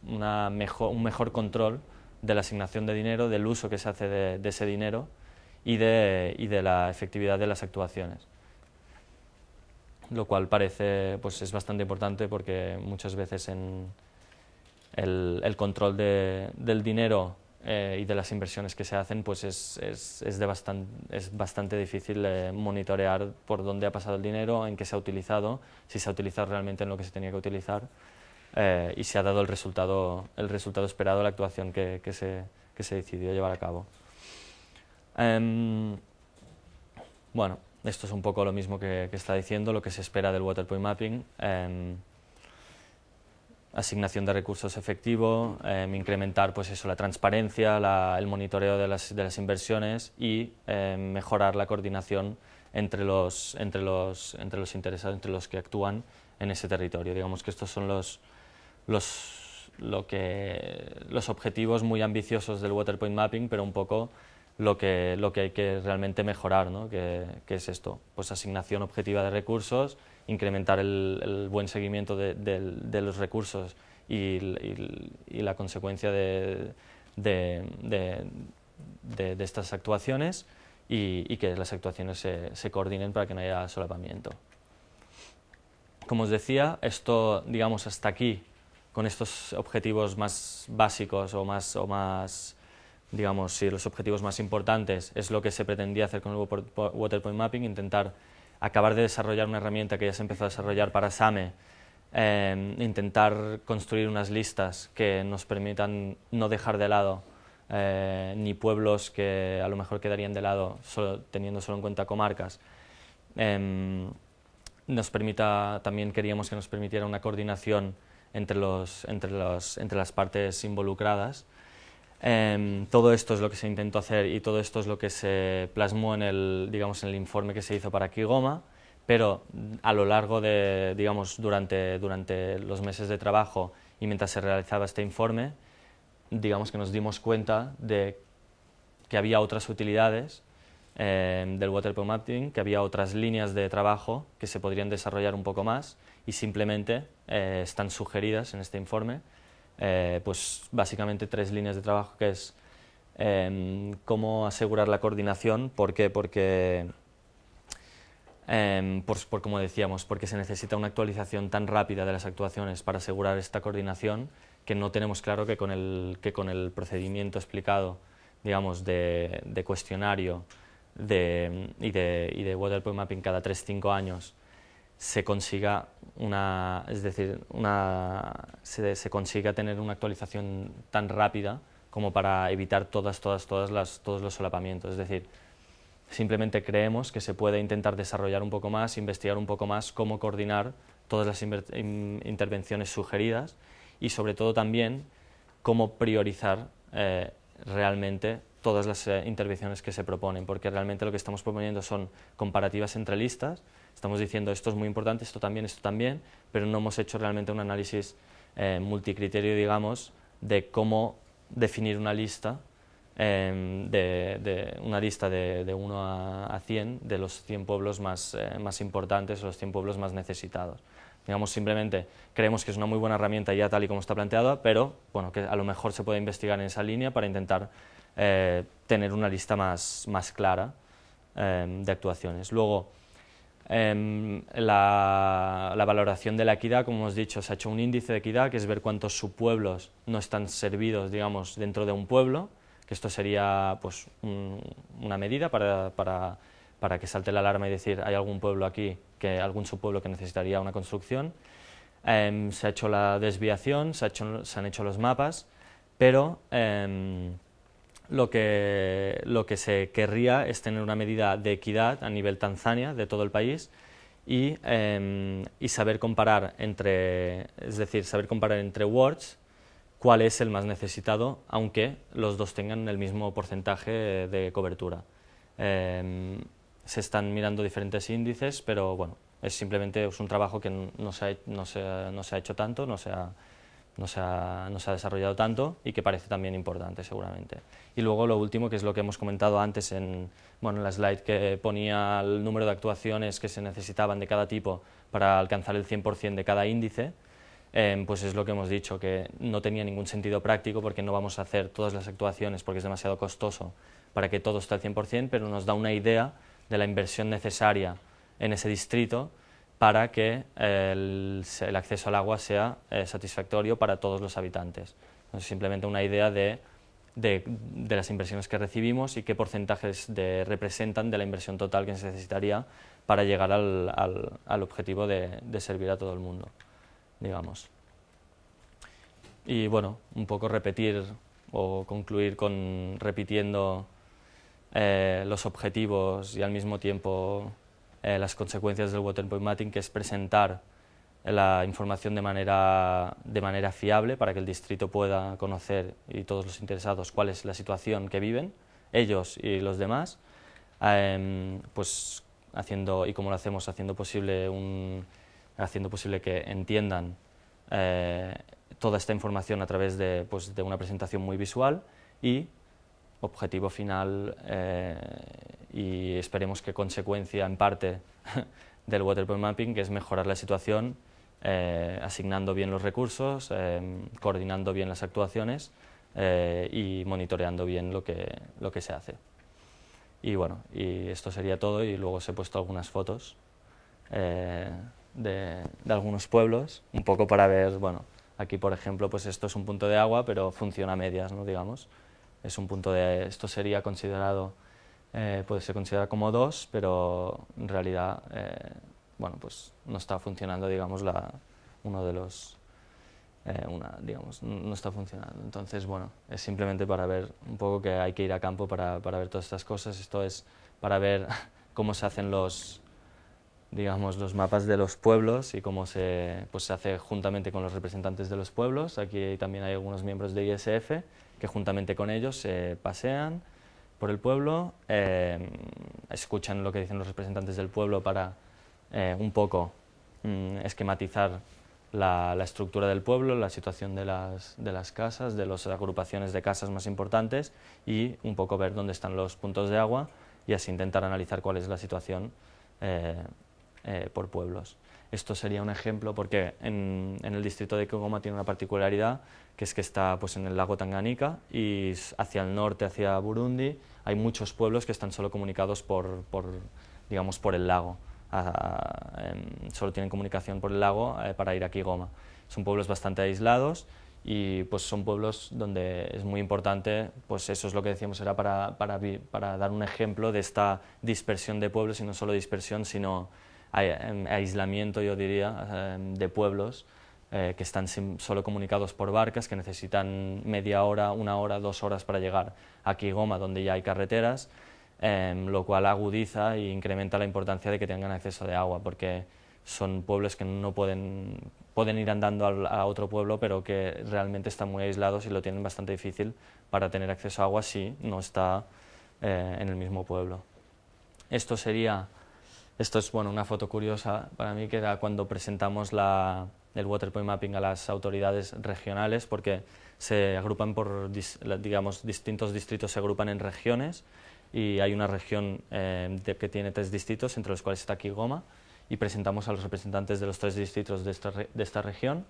mejor control de la asignación de dinero, del uso que se hace de ese dinero y de la efectividad de las actuaciones. Lo cual pues es bastante importante porque muchas veces el control del dinero y de las inversiones que se hacen pues es bastante difícil monitorear por dónde ha pasado el dinero, en qué se ha utilizado, si se ha utilizado realmente en lo que se tenía que utilizar y si ha dado el resultado esperado de la actuación que se decidió llevar a cabo. Bueno, esto es un poco lo mismo que está diciendo, lo que se espera del Water Point Mapping. Asignación de recursos efectivo, incrementar pues eso, la transparencia, el monitoreo de las inversiones y mejorar la coordinación entre los interesados, entre los que actúan en ese territorio. Digamos que estos son los objetivos muy ambiciosos del Water Point Mapping, pero un poco lo que hay que realmente mejorar, ¿no? que es esto, pues asignación objetiva de recursos, incrementar el buen seguimiento de los recursos y la consecuencia de estas actuaciones y que las actuaciones se coordinen para que no haya solapamiento. Como os decía, esto, digamos, hasta aquí con estos objetivos más básicos o más digamos, sí, los objetivos más importantes, es lo que se pretendía hacer con el Water Point Mapping, intentar acabar de desarrollar una herramienta que ya se empezó a desarrollar para SAME, intentar construir unas listas que nos permitan no dejar de lado ni pueblos que a lo mejor quedarían de lado teniendo solo en cuenta comarcas. También queríamos que nos permitiera una coordinación entre las partes involucradas. Todo esto es lo que se intentó hacer y todo esto es lo que se plasmó en el informe que se hizo para Kigoma, pero a lo largo de, durante los meses de trabajo y mientras se realizaba este informe, digamos que nos dimos cuenta de que había otras utilidades del Water Point Mapping, que había otras líneas de trabajo que se podrían desarrollar un poco más y simplemente están sugeridas en este informe. Pues básicamente 3 líneas de trabajo, que es cómo asegurar la coordinación. ¿Por qué? Porque, como decíamos, porque se necesita una actualización tan rápida de las actuaciones para asegurar esta coordinación que no tenemos claro que con el procedimiento explicado, digamos, de cuestionario y de Water Point Mapping cada 3-5 años, se consiga se consiga tener una actualización tan rápida como para evitar todos los solapamientos. Es decir, simplemente creemos que se puede intentar desarrollar un poco más, investigar un poco más cómo coordinar todas las intervenciones sugeridas y sobre todo también cómo priorizar realmente todas las intervenciones que se proponen, porque realmente lo que estamos proponiendo son comparativas entre listas. Estamos diciendo esto es muy importante, esto también, pero no hemos hecho realmente un análisis multicriterio, digamos, de cómo definir una lista, una lista de 1 a 100 de los 100 pueblos más importantes o los 100 pueblos más necesitados. Digamos, simplemente creemos que es una muy buena herramienta ya tal y como está planteada, pero bueno, que a lo mejor se puede investigar en esa línea para intentar tener una lista más clara de actuaciones. Luego, la valoración de la equidad, como hemos dicho, se ha hecho un índice de equidad, que es ver cuántos subpueblos no están servidos, digamos, dentro de un pueblo, que esto sería pues una medida para que salte la alarma y decir hay algún pueblo aquí, algún subpueblo que necesitaría una construcción. Se ha hecho la desviación, se han hecho los mapas, pero lo que se querría es tener una medida de equidad a nivel Tanzania, de todo el país, y saber comparar saber comparar entre wards cuál es el más necesitado, aunque los dos tengan el mismo porcentaje de cobertura. Se están mirando diferentes índices, pero bueno, es un trabajo que no se ha hecho tanto, no se ha desarrollado tanto y que parece también importante seguramente. Y luego lo último, que es lo que hemos comentado antes en la slide que ponía el número de actuaciones que se necesitaban de cada tipo para alcanzar el 100% de cada índice, pues es lo que hemos dicho, que no tenía ningún sentido práctico porque no vamos a hacer todas las actuaciones porque es demasiado costoso para que todo esté al 100%, pero nos da una idea de la inversión necesaria en ese distrito para que el acceso al agua sea satisfactorio para todos los habitantes. Entonces, simplemente una idea de las inversiones que recibimos y qué porcentajes representan de la inversión total que se necesitaría para llegar al objetivo de servir a todo el mundo, digamos. Y bueno, un poco repetir o concluir repitiendo los objetivos y al mismo tiempo las consecuencias del Water Point Mapping, que es presentar la información de manera fiable para que el distrito pueda conocer y todos los interesados cuál es la situación que viven, ellos y los demás, pues haciendo, y como lo hacemos, haciendo posible que entiendan toda esta información a través de una presentación muy visual y objetivo final y esperemos que consecuencia en parte del Water Point Mapping, que es mejorar la situación asignando bien los recursos, coordinando bien las actuaciones y monitoreando bien lo que se hace. Y bueno, y esto sería todo, y luego os he puesto algunas fotos de algunos pueblos, un poco para ver, bueno, Aquí, por ejemplo, pues esto es un punto de agua, pero funciona a medias, ¿no? Digamos. Es un punto de... Esto sería considerado, puede ser considerado como 2, pero en realidad, bueno, pues no está funcionando, digamos, uno de los... digamos, no está funcionando. Entonces, bueno, es simplemente para ver un poco que hay que ir a campo para ver todas estas cosas. Esto es para ver cómo se hacen digamos, los mapas de los pueblos y cómo pues se hace juntamente con los representantes de los pueblos. Aquí también hay algunos miembros de ISF que juntamente con ellos se pasean por el pueblo, escuchan lo que dicen los representantes del pueblo para un poco esquematizar la estructura del pueblo, la situación de las casas, de las agrupaciones de casas más importantes y un poco ver dónde están los puntos de agua y así intentar analizar cuál es la situación por pueblos. Esto sería un ejemplo porque en el distrito de Kigoma tiene una particularidad, que es que está pues, en el lago Tanganika y hacia el norte, hacia Burundi, hay muchos pueblos que están solo comunicados digamos, por el lago. Solo tienen comunicación por el lago para ir a Kigoma. Son pueblos bastante aislados y pues, son pueblos donde es muy importante, pues eso es lo que decíamos, era para dar un ejemplo de esta dispersión de pueblos, y no solo dispersión, sino aislamiento, yo diría, de pueblos que están solo comunicados por barcas, que necesitan media hora, 1 hora, 2 horas para llegar a Kigoma, donde ya hay carreteras, lo cual agudiza e incrementa la importancia de que tengan acceso de agua, porque son pueblos que no pueden ir andando a otro pueblo, pero que realmente están muy aislados y lo tienen bastante difícil para tener acceso a agua si no está en el mismo pueblo. Esto es bueno, una foto curiosa para mí, que era cuando presentamos el Water Point Mapping a las autoridades regionales, porque se agrupan digamos, distintos distritos se agrupan en regiones, y hay una región que tiene 3 distritos, entre los cuales está Kigoma, y presentamos a los representantes de los 3 distritos de esta región.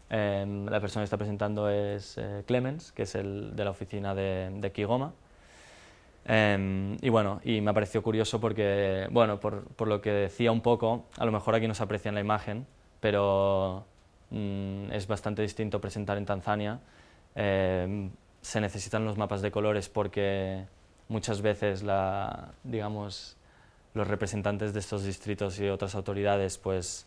La persona que está presentando es Clemens, que es el de la oficina de Kigoma. Y bueno, y me pareció curioso porque, bueno, por lo que decía un poco, a lo mejor aquí no se aprecia en la imagen, pero es bastante distinto presentar en Tanzania. Se necesitan los mapas de colores porque muchas veces digamos, los representantes de estos distritos y otras autoridades pues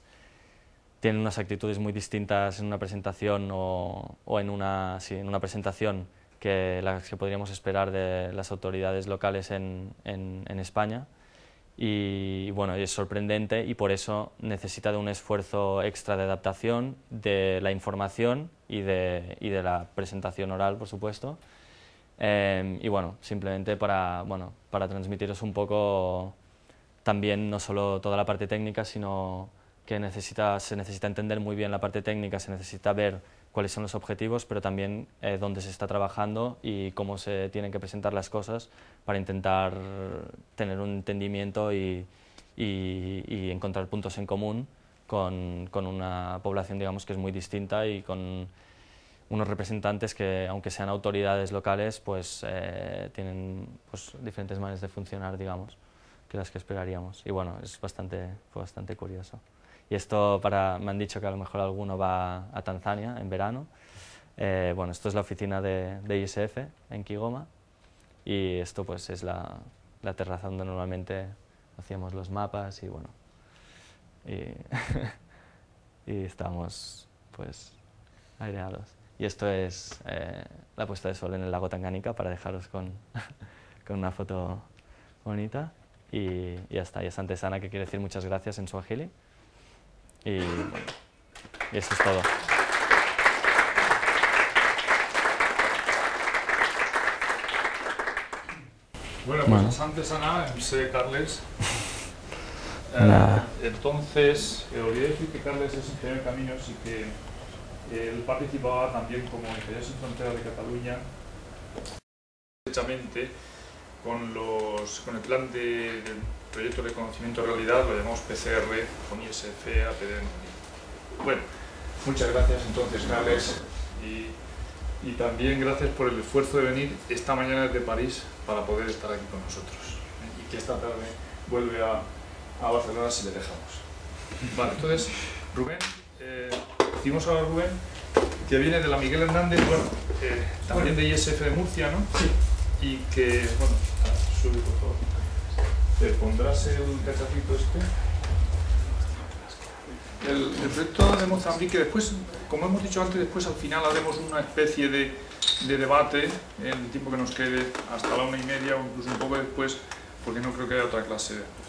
tienen unas actitudes muy distintas en una presentación o en una presentación que las que podríamos esperar de las autoridades locales en España. Y bueno, es sorprendente, y por eso necesita de un esfuerzo extra de adaptación de la información y de la presentación oral, por supuesto. Y bueno, simplemente para transmitiros un poco también no solo toda la parte técnica, sino que se necesita entender muy bien la parte técnica, se necesita ver cuáles son los objetivos, pero también dónde se está trabajando y cómo se tienen que presentar las cosas para intentar tener un entendimiento y encontrar puntos en común con una población, digamos, que es muy distinta, y con unos representantes que, aunque sean autoridades locales, pues tienen pues, diferentes maneras de funcionar, digamos, que las que esperaríamos. Y bueno, fue bastante curioso. Y esto me han dicho que a lo mejor alguno va a Tanzania en verano. Bueno, esto es la oficina de ISF en Kigoma, y esto pues es la terraza donde normalmente hacíamos los mapas, y bueno, y estamos pues aireados. Y esto es la puesta de sol en el lago Tanganika, para dejaros con una foto bonita. Y ya está, y es Antesana, que quiere decir muchas gracias en suajili. Y bueno, y eso es todo. Bueno, pues asante sana, sé Carles. Entonces, olvidé decir que Carles es ingeniero de caminos y que él participaba también como ingeniero sin fronteras de Cataluña, estrechamente con el plan del proyecto de reconocimiento de realidad, lo llamamos PCR, con ISF, APD. Bueno, muchas gracias entonces, Carles, y también gracias por el esfuerzo de venir esta mañana desde París para poder estar aquí con nosotros, y que esta tarde vuelve a Barcelona si le dejamos. Vale, entonces, Rubén, decimos ahora a Rubén que viene de la Miguel Hernández, bueno, también de ISF de Murcia, ¿no? Sí. Y que, bueno, sube por favor. ¿Te pondrás el cacharrito este? El proyecto de Mozambique, después, como hemos dicho antes, después al final haremos una especie de debate en el tiempo que nos quede, hasta la 1:30 o incluso un poco después, porque no creo que haya otra clase después.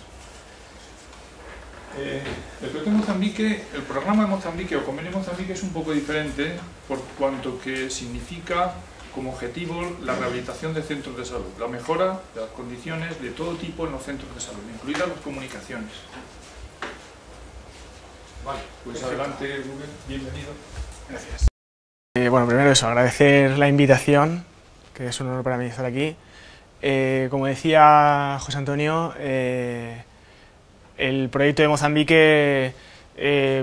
El proyecto de Mozambique, el programa de Mozambique o Convenio de Mozambique es un poco diferente por cuanto que significa como objetivo la rehabilitación de centros de salud, la mejora de las condiciones de todo tipo en los centros de salud, incluidas las comunicaciones. Vale, pues adelante Rubén, bienvenido. Gracias. Bueno, primero eso, agradecer la invitación, que es un honor para mí estar aquí. Como decía José Antonio, el proyecto de Mozambique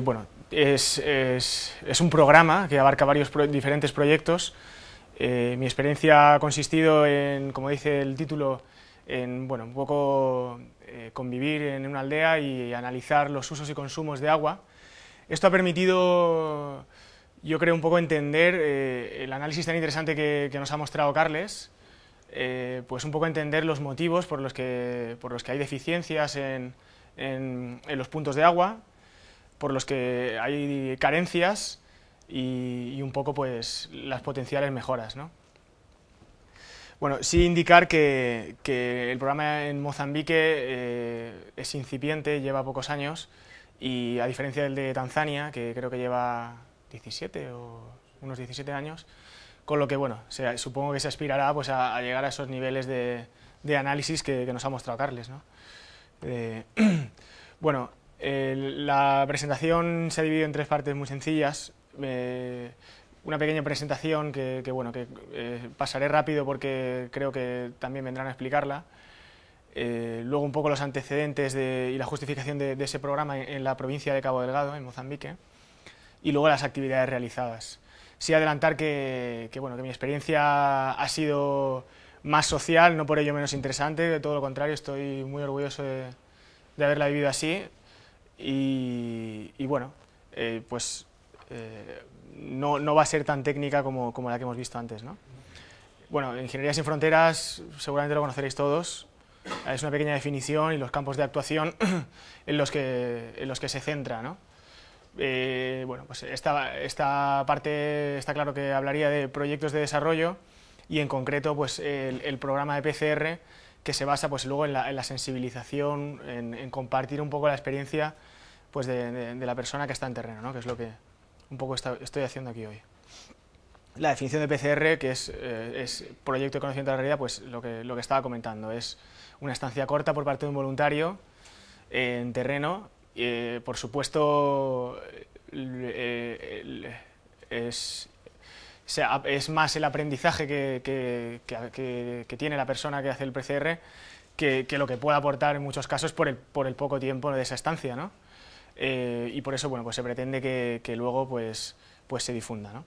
bueno, es un programa que abarca varios diferentes proyectos. Mi experiencia ha consistido en, como dice el título, en bueno, un poco convivir en una aldea y analizar los usos y consumos de agua. Esto ha permitido, yo creo, un poco entender el análisis tan interesante que nos ha mostrado Carles, pues un poco entender los motivos por los que hay deficiencias en los puntos de agua, por los que hay carencias y un poco pues las potenciales mejoras, ¿no? Bueno, sí indicar que el programa en Mozambique es incipiente, lleva pocos años, y a diferencia del de Tanzania, que creo que lleva 17 o unos 17 años, con lo que bueno, supongo que se aspirará pues a llegar a esos niveles de análisis que nos ha mostrado Carles, ¿no? Bueno, la presentación se ha dividido en 3 partes muy sencillas. Una pequeña presentación que pasaré rápido porque creo que también vendrán a explicarla. Luego un poco los antecedentes y la justificación de ese programa en la provincia de Cabo Delgado, en Mozambique, y luego las actividades realizadas. Sí adelantar que mi experiencia ha sido más social, no por ello menos interesante, de todo lo contrario, estoy muy orgulloso de haberla vivido así y bueno, no va a ser tan técnica como la que hemos visto antes, ¿no? Bueno, Ingeniería Sin Fronteras seguramente lo conoceréis todos, es una pequeña definición y los campos de actuación en los que se centra, ¿no? Bueno, pues esta parte está claro que hablaría de proyectos de desarrollo y en concreto pues el programa de PCR, que se basa pues luego en la sensibilización, en compartir un poco la experiencia pues de la persona que está en terreno, ¿no? Que es lo que un poco estoy haciendo aquí hoy. La definición de PCR, que es proyecto de conocimiento de la realidad, pues lo que estaba comentando, es una estancia corta por parte de un voluntario en terreno. Por supuesto, es más el aprendizaje que tiene la persona que hace el PCR que lo que puede aportar en muchos casos por el poco tiempo de esa estancia, ¿no? Y por eso bueno, pues se pretende que luego pues se difunda, ¿no?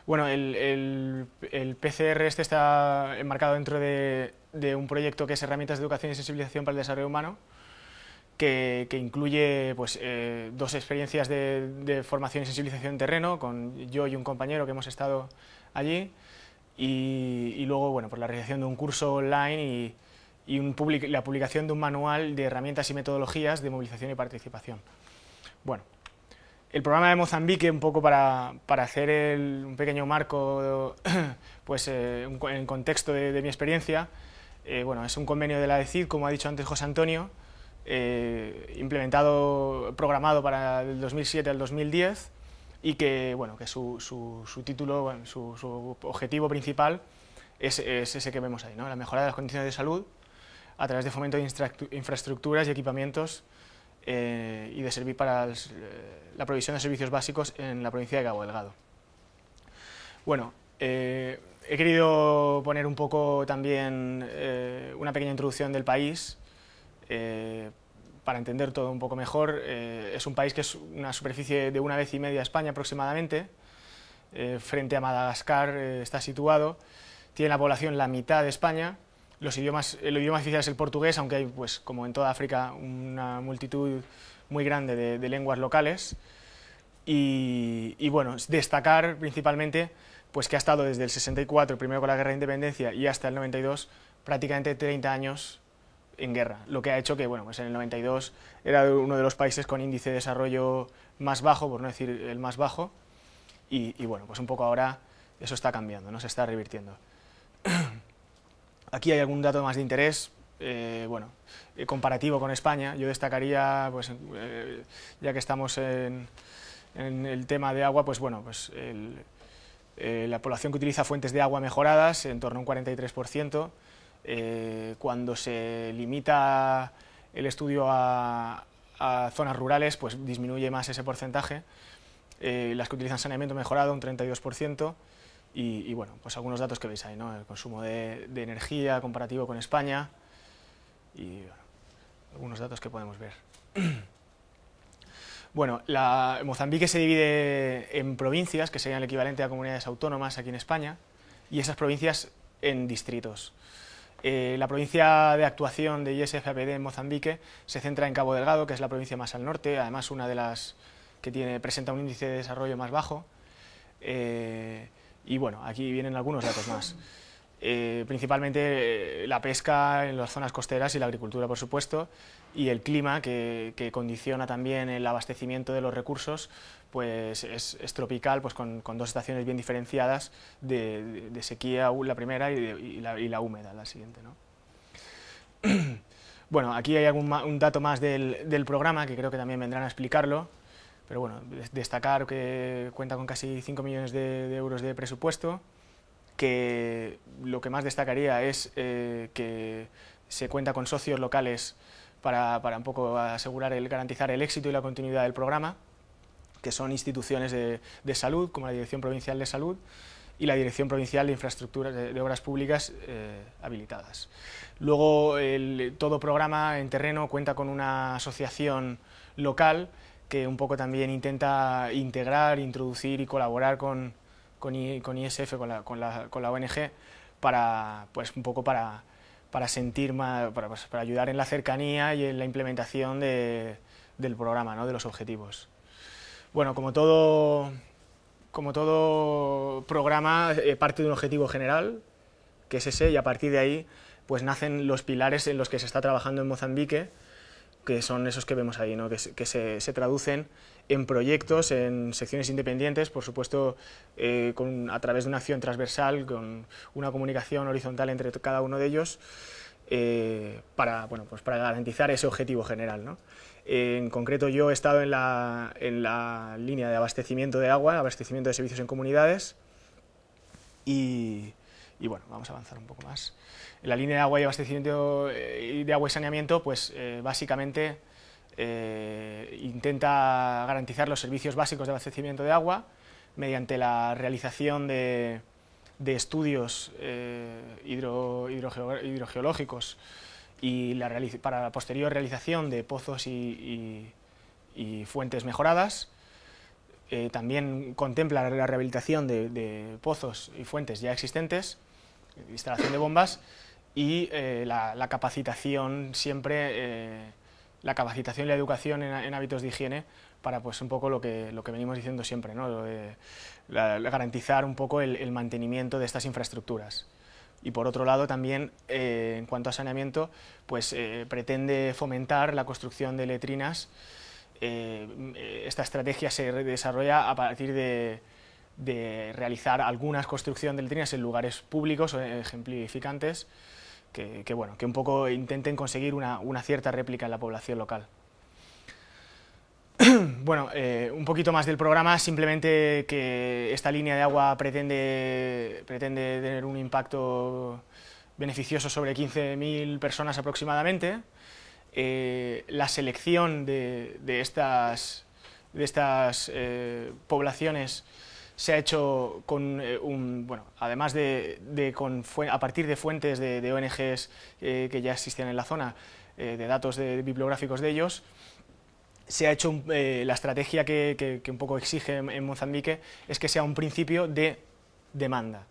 Bueno, el PCR está enmarcado dentro de un proyecto que es Herramientas de Educación y Sensibilización para el Desarrollo Humano, que incluye pues, 2 experiencias de formación y sensibilización en terreno, con yo y un compañero que hemos estado allí, y luego bueno, pues la realización de un curso online y la publicación de un manual de herramientas y metodologías de movilización y participación. Bueno, el programa de Mozambique, un poco para hacer un pequeño marco, pues en contexto de mi experiencia, bueno, es un convenio de la ECID, como ha dicho antes José Antonio, programado para el 2007 al 2010, y que, bueno, que su título, bueno, su objetivo principal es ese que vemos ahí, ¿no? La mejora de las condiciones de salud a través de fomento de infraestructuras y equipamientos y de servir para la provisión de servicios básicos en la provincia de Cabo Delgado. Bueno, he querido poner un poco también una pequeña introducción del país para entender todo un poco mejor. Es un país que es una superficie de 1,5 veces España aproximadamente, frente a Madagascar está situado, tiene la población la mitad de España. El idioma oficial es el portugués, aunque hay, pues, como en toda África, una multitud muy grande de lenguas locales. y bueno, destacar principalmente pues que ha estado desde el 64, primero con la Guerra de Independencia, y hasta el 92, prácticamente 30 años en guerra, lo que ha hecho que, bueno, pues en el 92 era uno de los países con índice de desarrollo más bajo, por no decir el más bajo, y bueno, pues un poco ahora eso está cambiando, ¿no? Se está revirtiendo. Aquí hay algún dato más de interés, bueno, comparativo con España. Yo destacaría, pues, ya que estamos en el tema de agua, pues bueno, pues la población que utiliza fuentes de agua mejoradas, en torno a un 43%, cuando se limita el estudio a zonas rurales, pues disminuye más ese porcentaje, las que utilizan saneamiento mejorado, un 32%, y bueno, pues algunos datos que veis ahí, ¿no? El consumo de energía comparativo con España, y bueno, algunos datos que podemos ver. Bueno, Mozambique se divide en provincias, que serían el equivalente a comunidades autónomas aquí en España, y esas provincias en distritos. La provincia de actuación de ISFAPD en Mozambique se centra en Cabo Delgado, que es la provincia más al norte, además una de las que presenta un índice de desarrollo más bajo, y bueno, aquí vienen algunos datos más. Principalmente la pesca en las zonas costeras y la agricultura, por supuesto, y el clima que condiciona también el abastecimiento de los recursos, pues es tropical, pues con dos estaciones bien diferenciadas de sequía, la primera, y la húmeda, la siguiente, ¿no? Bueno, aquí hay un dato más del programa que creo que también vendrán a explicarlo, pero bueno, destacar que cuenta con casi 5 millones de euros de presupuesto, que lo que más destacaría es que se cuenta con socios locales para un poco garantizar el éxito y la continuidad del programa, que son instituciones de salud, como la Dirección Provincial de Salud y la Dirección Provincial de Infraestructuras de Obras Públicas habilitadas. Luego, todo programa en terreno cuenta con una asociación local que un poco también intenta integrar, introducir y colaborar con ISF, con la ONG, pues un poco para sentir más, para ayudar en la cercanía y en la implementación del programa, ¿no? De los objetivos. Bueno, como todo programa, parte de un objetivo general, que es ese, y a partir de ahí pues nacen los pilares en los que se está trabajando en Mozambique, que son esos que vemos ahí, ¿no? que se traducen en proyectos, en secciones independientes, por supuesto, a través de una acción transversal, con una comunicación horizontal entre cada uno de ellos, para garantizar ese objetivo general, ¿no? En concreto, yo he estado en la línea de abastecimiento de agua, abastecimiento de servicios en comunidades, y bueno, vamos a avanzar un poco más. En la línea de agua y abastecimiento de agua y saneamiento, pues básicamente intenta garantizar los servicios básicos de abastecimiento de agua mediante la realización de estudios hidrogeológicos y para la posterior realización de pozos y fuentes mejoradas. También contempla la rehabilitación de pozos y fuentes ya existentes, instalación de bombas y la capacitación siempre, la capacitación y la educación en hábitos de higiene para pues un poco lo que venimos diciendo siempre, ¿no? Lo de garantizar un poco el mantenimiento de estas infraestructuras. Y por otro lado también, en cuanto a saneamiento, pues pretende fomentar la construcción de letrinas. Esta estrategia se desarrolla a partir de realizar algunas construcción de letrinas en lugares públicos o ejemplificantes que un poco intenten conseguir una cierta réplica en la población local. Bueno, un poquito más del programa, simplemente que esta línea de agua pretende tener un impacto beneficioso sobre 15.000 personas aproximadamente. La selección de estas poblaciones se ha hecho con además a partir de fuentes de ONGs que ya existían en la zona, de datos bibliográficos de ellos. Se ha hecho la estrategia que un poco exige en Mozambique es que sea un principio de demanda.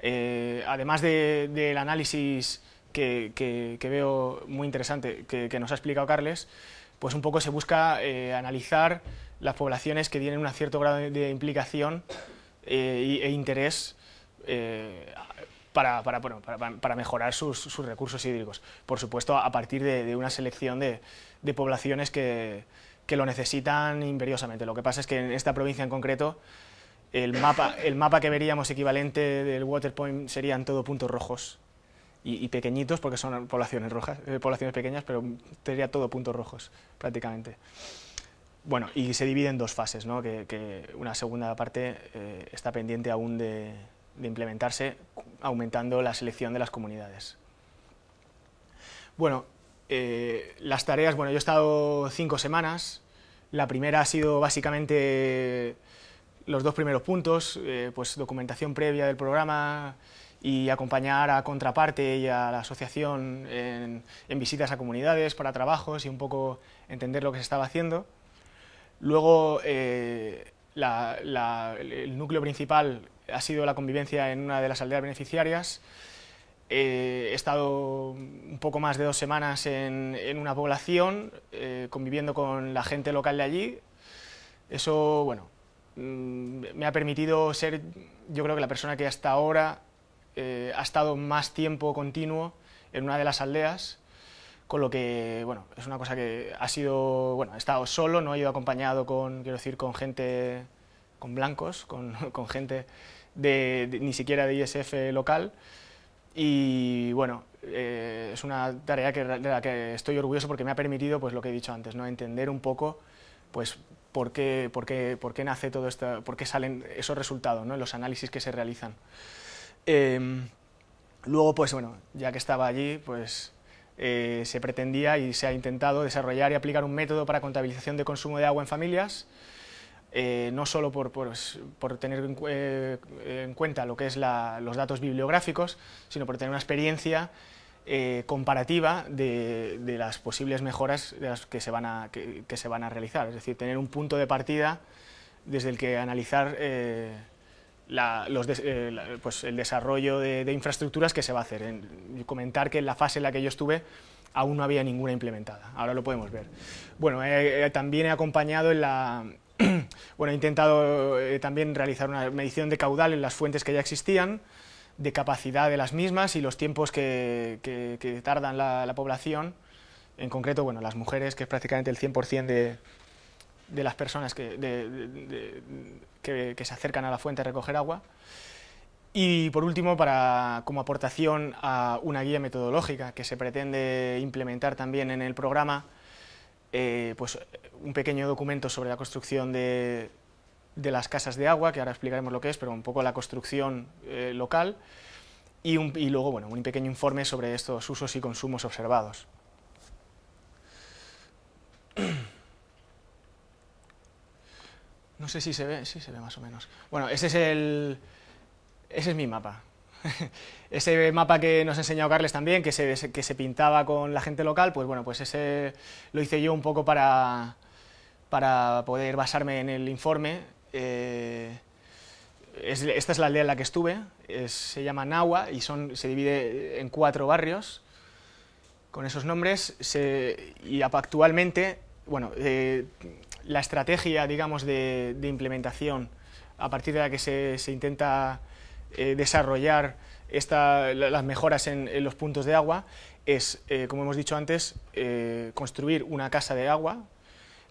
Además del análisis que veo muy interesante que nos ha explicado Carles, pues un poco se busca analizar las poblaciones que tienen un cierto grado de implicación e interés para mejorar sus recursos hídricos. Por supuesto, a partir de una selección de poblaciones que lo necesitan imperiosamente. Lo que pasa es que en esta provincia en concreto, el mapa que veríamos equivalente del Waterpoint serían todo puntos rojos y pequeñitos, porque son poblaciones rojas, poblaciones pequeñas, pero sería todo puntos rojos prácticamente. Bueno, y se divide en dos fases, ¿no? Que una segunda parte está pendiente aún de implementarse, aumentando la selección de las comunidades. Bueno, las tareas, bueno, yo he estado 5 semanas. La primera ha sido básicamente los 2 primeros puntos, pues documentación previa del programa y acompañar a Contraparte y a la asociación en visitas a comunidades para trabajos y un poco entender lo que se estaba haciendo. Luego, el núcleo principal ha sido la convivencia en una de las aldeas beneficiarias. He estado un poco más de 2 semanas en una población, conviviendo con la gente local de allí. Eso, bueno, me ha permitido ser, yo creo que la persona que hasta ahora ha estado más tiempo continuo en una de las aldeas, con lo que, bueno, es una cosa que ha sido, bueno, he estado solo, no he ido acompañado con gente, con blancos, con gente ni siquiera de ISF local, y bueno, es una tarea de la que estoy orgulloso porque me ha permitido, pues lo que he dicho antes, ¿no? Entender un poco, pues, por qué nace todo esto, por qué salen esos resultados, ¿no? En los análisis que se realizan. Luego, pues bueno, ya que estaba allí, pues se pretendía y se ha intentado desarrollar y aplicar un método para contabilización de consumo de agua en familias, no solo por tener en cuenta lo que es los datos bibliográficos, sino por tener una experiencia comparativa de las posibles mejoras de las que se van a realizar, es decir, tener un punto de partida desde el que analizar pues el desarrollo de infraestructuras que se va a hacer. Comentar que en la fase en la que yo estuve aún no había ninguna implementada, ahora lo podemos ver. Bueno, también he acompañado bueno, he intentado también realizar una medición de caudal en las fuentes que ya existían, de capacidad de las mismas y los tiempos que tardan la población, en concreto, bueno, las mujeres, que es prácticamente el 100% de las personas que se acercan a la fuente a recoger agua. Y por último, como aportación a una guía metodológica que se pretende implementar también en el programa, pues un pequeño documento sobre la construcción de las casas de agua, que ahora explicaremos lo que es, pero un poco la construcción local, y luego, bueno, un pequeño informe sobre estos usos y consumos observados. No sé si se ve, sí se ve más o menos. Bueno, ese es mi mapa. Ese mapa que nos ha enseñado Carles también, que se pintaba con la gente local, pues bueno, pues ese lo hice yo un poco para poder basarme en el informe. Esta es la aldea en la que estuve, se llama Nahua y se divide en 4 barrios con esos nombres, y actualmente, bueno, la estrategia, digamos, de implementación a partir de la que se intenta desarrollar las mejoras en los puntos de agua es, como hemos dicho antes, construir una casa de agua.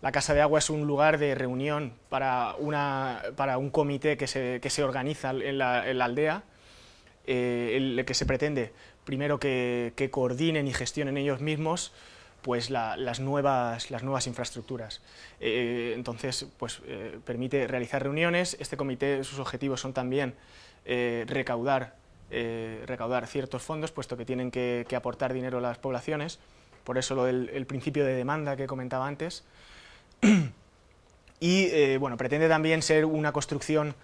La casa de agua es un lugar de reunión para un comité que se organiza en la aldea, el que se pretende primero que coordinen y gestionen ellos mismos pues las nuevas infraestructuras. Entonces, pues permite realizar reuniones. Este comité, sus objetivos son también recaudar ciertos fondos, puesto que tienen que aportar dinero a las poblaciones, por eso el principio de demanda que comentaba antes. Y bueno, pretende también ser una construcción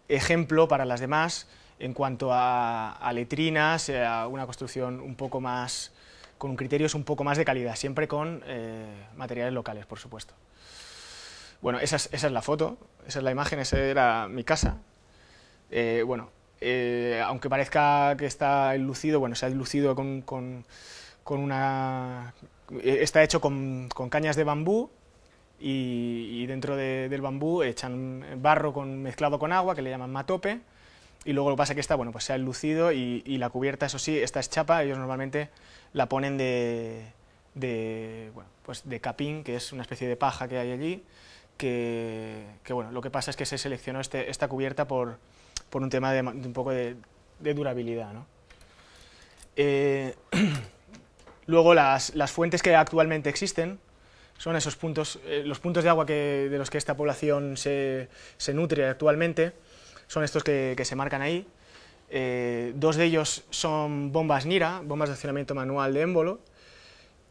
ejemplo para las demás en cuanto a letrinas, a una construcción un poco más, con criterios un poco más de calidad, siempre con materiales locales, por supuesto. Bueno, esa es la foto, esa es la imagen, esa era mi casa. Bueno, aunque parezca que está enlucido, bueno, se ha enlucido con una... Está hecho con cañas de bambú y dentro del bambú echan barro mezclado con agua, que le llaman matope, y luego lo que pasa es que está, bueno, pues se ha enlucido y la cubierta, eso sí, esta es chapa, ellos normalmente la ponen bueno, pues de capín, que es una especie de paja que hay allí, que bueno, lo que pasa es que se seleccionó esta cubierta por un tema de un poco de durabilidad, ¿no? Luego las fuentes que actualmente existen son esos puntos, los puntos de agua de los que esta población se nutre actualmente, son estos que se marcan ahí. Dos de ellos son bombas NIRA, bombas de accionamiento manual de émbolo,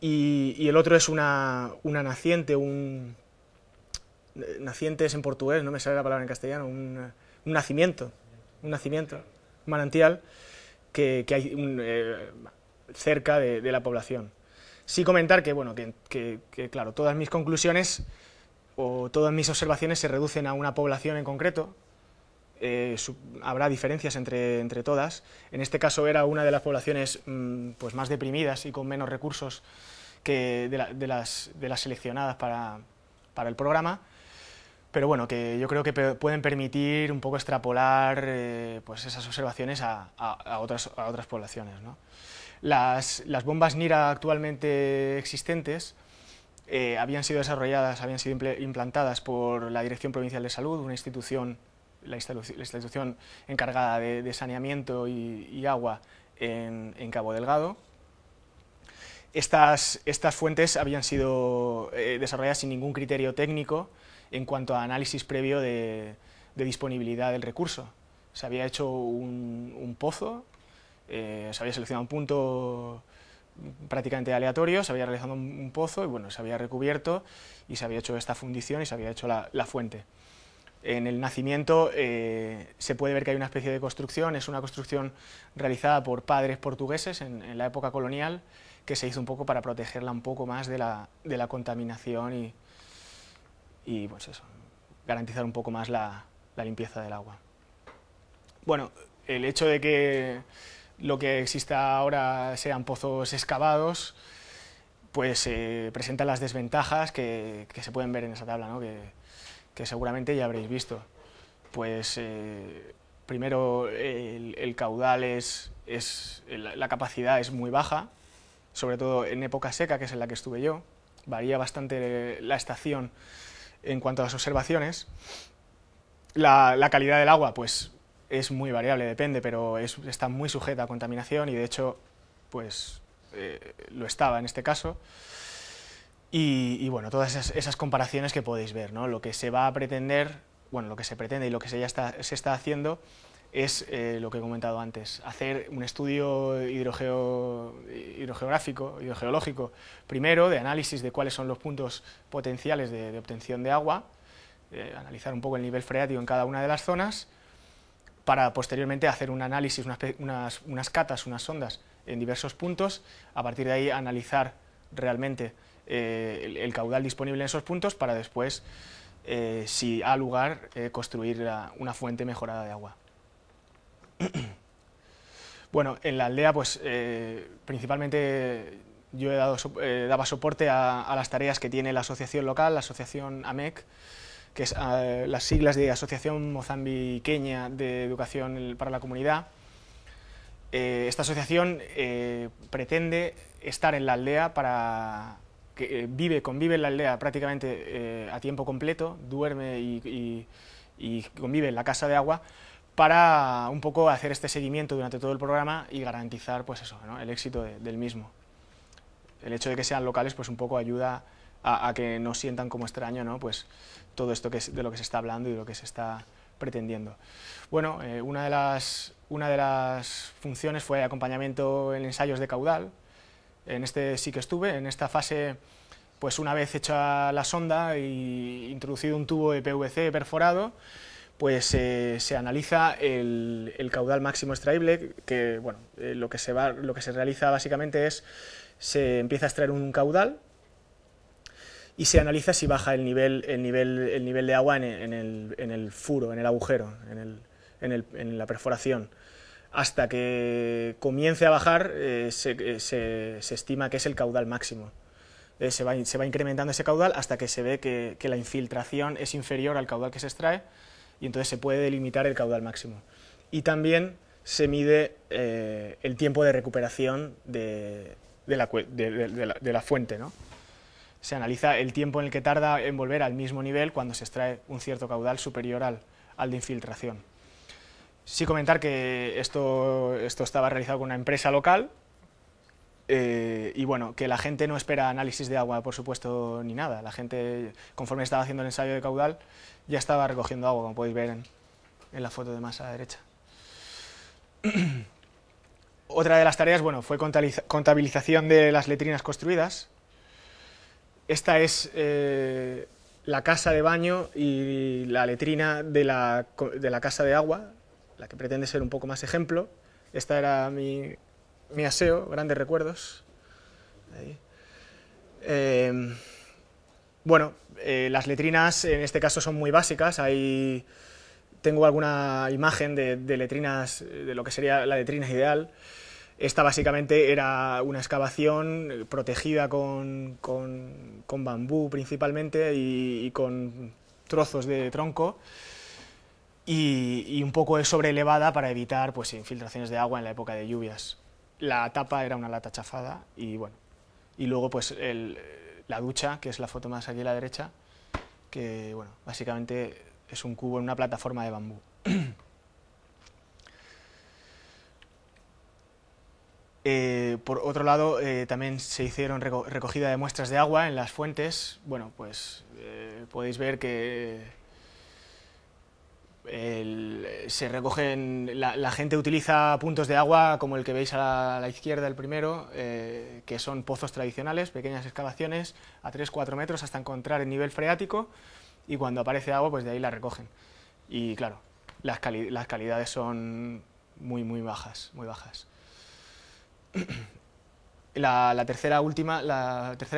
y el otro es una naciente, naciente es en portugués, no me sale la palabra en castellano, un nacimiento, un manantial que hay cerca de la población. Sí comentar que, bueno, que claro, todas mis conclusiones o todas mis observaciones se reducen a una población en concreto. Habrá diferencias entre todas. En este caso era una de las poblaciones pues más deprimidas y con menos recursos que de las seleccionadas para el programa, pero bueno, que yo creo que pueden permitir un poco extrapolar pues esas observaciones a otras poblaciones, ¿no? Las bombas NIRA actualmente existentes habían sido desarrolladas, habían sido implantadas por la Dirección Provincial de Salud, una institución, la institución encargada de saneamiento y agua en Cabo Delgado. Estas fuentes habían sido desarrolladas sin ningún criterio técnico en cuanto a análisis previo de disponibilidad del recurso. Se había hecho un pozo, se había seleccionado un punto prácticamente aleatorio, se había realizado un pozo y bueno, se había recubierto y se había hecho esta fundición y se había hecho la fuente. En el nacimiento se puede ver que hay una especie de construcción, es una construcción realizada por padres portugueses en la época colonial, que se hizo un poco para protegerla un poco más de la contaminación y pues eso, garantizar un poco más la limpieza del agua. Bueno, el hecho de que lo que exista ahora sean pozos excavados, pues presenta las desventajas que se pueden ver en esa tabla, ¿no? que seguramente ya habréis visto. Pues primero el caudal la capacidad es muy baja, sobre todo en época seca, que es en la que estuve yo. Varía bastante la estación en cuanto a las observaciones. La calidad del agua pues es muy variable, depende, pero está muy sujeta a contaminación y de hecho pues lo estaba en este caso. Y bueno, todas esas comparaciones que podéis ver, ¿no? Lo que se va a pretender, bueno, lo que se pretende y lo que se está haciendo es lo que he comentado antes, hacer un estudio hidrogeológico, primero, de análisis de cuáles son los puntos potenciales de obtención de agua, analizar un poco el nivel freático en cada una de las zonas, para posteriormente hacer un análisis, unas catas, unas sondas en diversos puntos, a partir de ahí analizar realmente el caudal disponible en esos puntos para después, si ha lugar, construir una fuente mejorada de agua. Bueno, en la aldea pues principalmente yo daba soporte a las tareas que tiene la asociación local, la asociación AMEC, que es las siglas de Asociación Mozambiqueña de Educación para la Comunidad. Esta asociación pretende estar en la aldea convive en la aldea prácticamente a tiempo completo, duerme y convive en la casa de agua, para un poco hacer este seguimiento durante todo el programa y garantizar pues eso, ¿no? El éxito del mismo. El hecho de que sean locales pues un poco ayuda a que no sientan como extraño, ¿no? Pues todo esto de lo que se está hablando y de lo que se está pretendiendo. Bueno, una de las funciones fue acompañamiento en ensayos de caudal. En este sí que estuve, en esta fase, pues una vez hecha la sonda y introducido un tubo de PVC perforado, pues se analiza el caudal máximo extraíble, que bueno, lo que se realiza básicamente es, se empieza a extraer un caudal y se analiza si baja el nivel de agua en el furo, en el agujero, en la perforación. Hasta que comience a bajar se estima que es el caudal máximo. se va incrementando ese caudal hasta que se ve que la infiltración es inferior al caudal que se extrae, y entonces se puede delimitar el caudal máximo. Y también se mide el tiempo de recuperación de la fuente, ¿no? Se analiza el tiempo en el que tarda en volver al mismo nivel cuando se extrae un cierto caudal superior al de infiltración. Sí comentar que esto estaba realizado con una empresa local, y bueno, que la gente no espera análisis de agua, por supuesto, ni nada. La gente, conforme estaba haciendo el ensayo de caudal, ya estaba recogiendo agua, como podéis ver en la foto de más a la derecha. Otra de las tareas, bueno, fue contabilización de las letrinas construidas. Esta es la casa de baño y la letrina de la casa de agua, la que pretende ser un poco más ejemplo. Esta era mi aseo, grandes recuerdos. Ahí. Bueno, las letrinas en este caso son muy básicas. Ahí tengo alguna imagen de letrinas, de lo que sería la letrina ideal. Esta básicamente era una excavación protegida con bambú principalmente y con trozos de tronco, y un poco sobrelevada para evitar pues infiltraciones de agua en la época de lluvias. La tapa era una lata chafada, y bueno, y luego pues la ducha, que es la foto más aquí a la derecha, que bueno, básicamente es un cubo en una plataforma de bambú. Por otro lado, también se hicieron recogida de muestras de agua en las fuentes. Bueno, pues podéis ver que se recogen, la gente utiliza puntos de agua como el que veis a la izquierda, el primero, que son pozos tradicionales, pequeñas excavaciones a 3-4 metros hasta encontrar el nivel freático, y cuando aparece agua pues de ahí la recogen. Y claro, las calidades son muy bajas, muy bajas. La tercera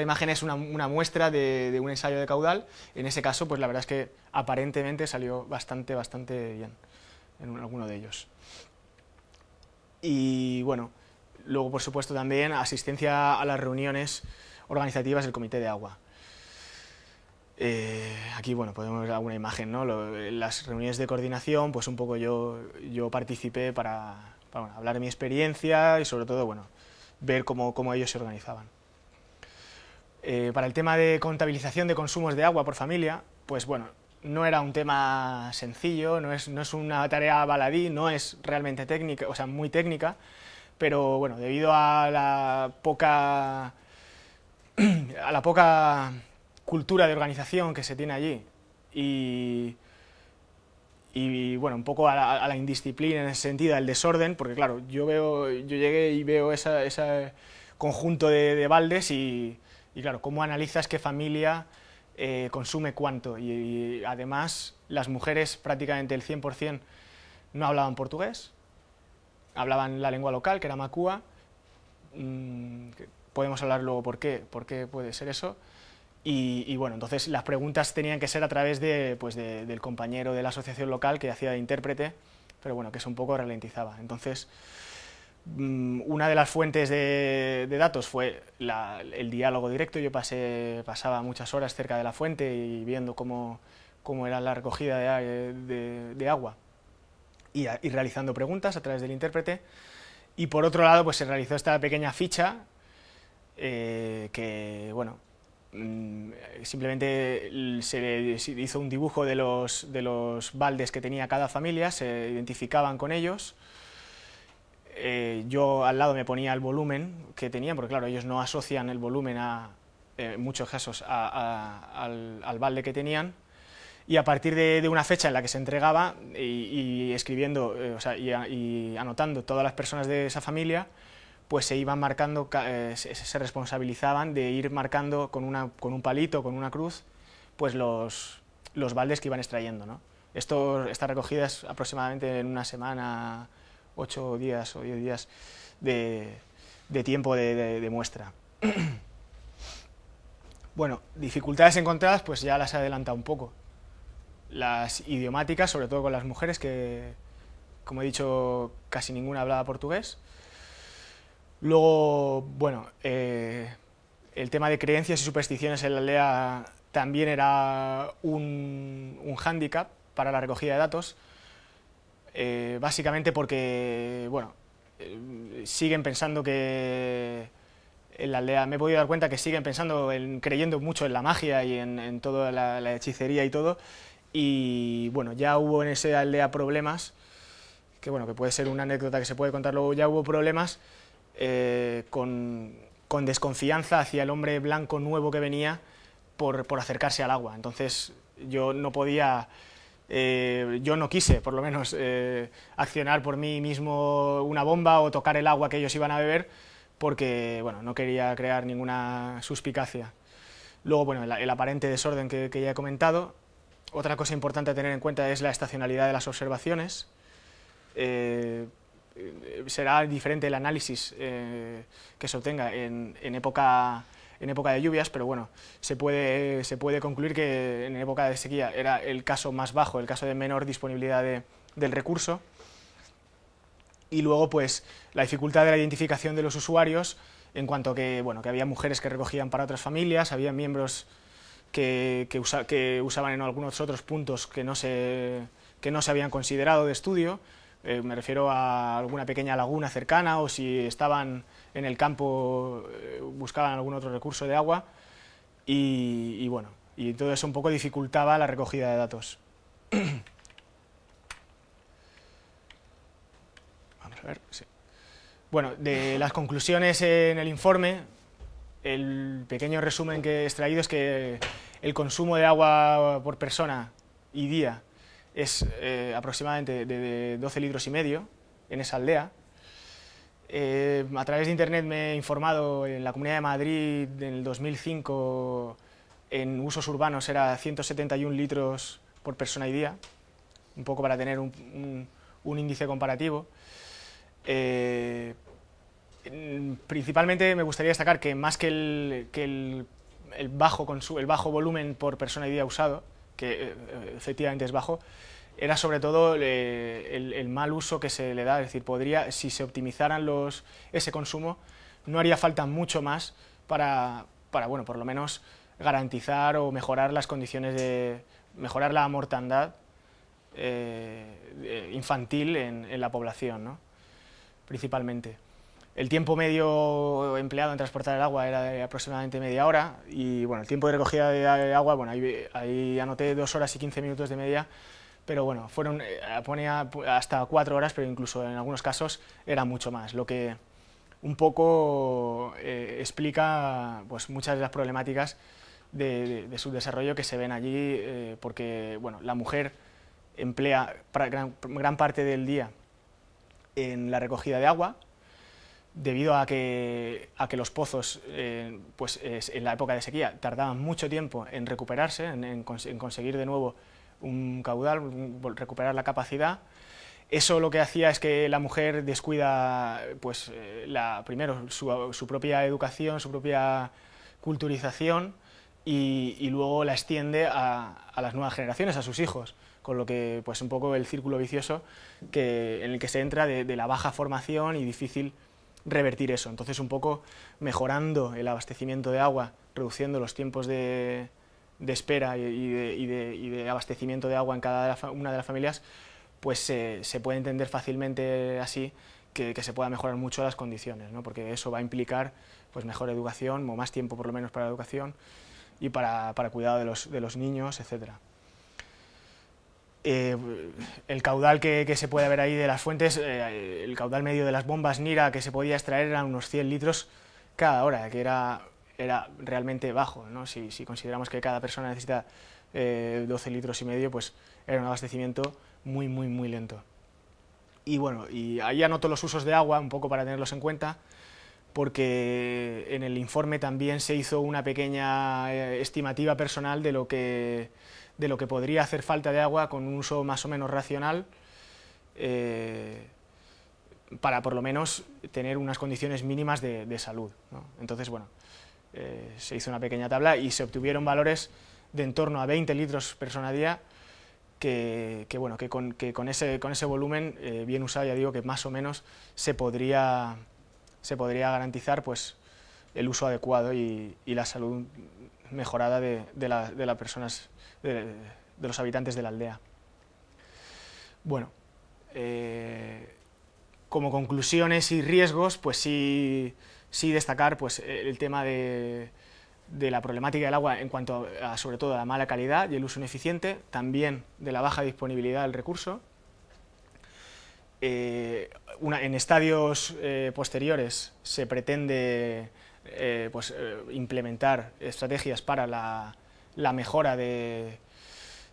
imagen es una muestra de un ensayo de caudal. En ese caso, pues la verdad es que aparentemente salió bastante bien en alguno de ellos. Y bueno, luego por supuesto también asistencia a las reuniones organizativas del comité de agua. Aquí bueno, podemos ver alguna imagen, ¿no? Las reuniones de coordinación, pues un poco yo participé para bueno, hablar de mi experiencia y sobre todo bueno, ver cómo ellos se organizaban. Para el tema de contabilización de consumos de agua por familia, pues bueno, no era un tema sencillo, no es una tarea baladí, no es realmente técnica, o sea, muy técnica, pero bueno, debido a la poca cultura de organización que se tiene allí y bueno, un poco a la indisciplina en ese sentido, al desorden, porque claro, yo llegué y veo ese conjunto de baldes y claro, cómo analizas qué familia consume cuánto, y además las mujeres prácticamente el 100% no hablaban portugués, hablaban la lengua local, que era macúa. Podemos hablar luego por qué puede ser eso. Y bueno, entonces las preguntas tenían que ser a través del compañero de la asociación local que hacía de intérprete, pero bueno, que eso un poco ralentizaba. Entonces, una de las fuentes de datos fue el diálogo directo. Yo pasaba muchas horas cerca de la fuente y viendo cómo era la recogida de agua y realizando preguntas a través del intérprete. Y por otro lado, pues se realizó esta pequeña ficha que, bueno, simplemente se hizo un dibujo de los baldes que tenía cada familia, se identificaban con ellos. Yo al lado me ponía el volumen que tenían, porque claro, ellos no asocian el volumen en muchos casos al balde que tenían, y a partir de una fecha en la que se entregaba y escribiendo, y anotando todas las personas de esa familia, pues se iban marcando, se responsabilizaban de ir marcando con un palito, con una cruz, pues los baldes que iban extrayendo, ¿no? Esta recogida es aproximadamente en una semana, 8 días o 10 días de tiempo de muestra. Bueno, dificultades encontradas, pues ya las he adelantado un poco. Las idiomáticas, sobre todo con las mujeres, que, como he dicho, casi ninguna hablaba portugués. Luego, bueno, el tema de creencias y supersticiones en la aldea también era un hándicap para la recogida de datos, básicamente porque, bueno, siguen pensando que en la aldea, me he podido dar cuenta que siguen creyendo mucho en la magia y en toda la hechicería y todo, y bueno, ya hubo en esa aldea problemas, que bueno, que puede ser una anécdota que se puede contar luego, ya hubo problemas con desconfianza hacia el hombre blanco nuevo que venía por acercarse al agua. Entonces yo no podía, yo no quise por lo menos accionar por mí mismo una bomba o tocar el agua que ellos iban a beber, porque bueno, no quería crear ninguna suspicacia. Luego, bueno, el aparente desorden que ya he comentado. Otra cosa importante a tener en cuenta es la estacionalidad de las observaciones. Será diferente el análisis que se obtenga en época de lluvias, pero bueno, se puede concluir que en época de sequía era el caso más bajo, el caso de menor disponibilidad del recurso. Y luego, pues, la dificultad de la identificación de los usuarios, en cuanto que, bueno, que había mujeres que recogían para otras familias, había miembros que usaban en algunos otros puntos que no se habían considerado de estudio. Me refiero a alguna pequeña laguna cercana, o si estaban en el campo buscaban algún otro recurso de agua, y bueno, y todo eso un poco dificultaba la recogida de datos. Vamos a ver, sí. Bueno, de las conclusiones en el informe, el pequeño resumen que he extraído es que el consumo de agua por persona y día es aproximadamente de 12 litros y medio en esa aldea. A través de internet me he informado, en la Comunidad de Madrid en el 2005 en usos urbanos era 171 litros por persona y día, un poco para tener un índice comparativo. Principalmente me gustaría destacar que más que el bajo volumen por persona y día usado, que efectivamente es bajo, era sobre todo el mal uso que se le da. Es decir, si se optimizaran ese consumo, no haría falta mucho más para bueno, por lo menos garantizar o mejorar las condiciones mejorar la mortandad infantil en la población, ¿no? Principalmente. El tiempo medio empleado en transportar el agua era de aproximadamente media hora, y bueno, el tiempo de recogida de agua, bueno, ahí anoté 2 horas y 15 minutos de media, pero bueno, ponía hasta 4 horas, pero incluso en algunos casos era mucho más, lo que un poco explica pues muchas de las problemáticas de subdesarrollo que se ven allí, porque bueno, la mujer emplea gran parte del día en la recogida de agua, debido a que los pozos, pues en la época de sequía, tardaban mucho tiempo en recuperarse, en conseguir de nuevo un caudal, recuperar la capacidad. Eso lo que hacía es que la mujer descuida, pues, primero su propia educación, su propia culturización, y luego la extiende a las nuevas generaciones, a sus hijos, con lo que, pues, un poco el círculo vicioso en el que se entra de la baja formación y difícil revertir eso. Entonces, un poco mejorando el abastecimiento de agua, reduciendo los tiempos de espera y de abastecimiento de agua en cada una de las familias, pues se puede entender fácilmente así que se pueda mejorar mucho las condiciones, ¿no? Porque eso va a implicar, pues, mejor educación, o más tiempo por lo menos para la educación y para cuidado de los niños, etcétera. El caudal que se puede ver ahí de las fuentes, el caudal medio de las bombas NIRA que se podía extraer eran unos 100 litros cada hora, que era realmente bajo, ¿no? Si consideramos que cada persona necesita 12 litros y medio, pues era un abastecimiento muy, muy, muy lento. Y bueno, y ahí anoto los usos de agua, un poco para tenerlos en cuenta, porque en el informe también se hizo una pequeña estimativa personal de lo que podría hacer falta de agua con un uso más o menos racional, para por lo menos tener unas condiciones mínimas de salud, ¿no? Entonces, bueno, se hizo una pequeña tabla y se obtuvieron valores de en torno a 20 litros persona día, que con ese volumen bien usado, ya digo que más o menos se podría garantizar, pues, el uso adecuado y la salud mejorada de las personas, de los habitantes de la aldea. Bueno, como conclusiones y riesgos, pues sí destacar pues, el tema de la problemática del agua en cuanto a, sobre todo, a la mala calidad y el uso ineficiente, también de la baja disponibilidad del recurso. En estadios posteriores se pretende implementar estrategias para la mejora de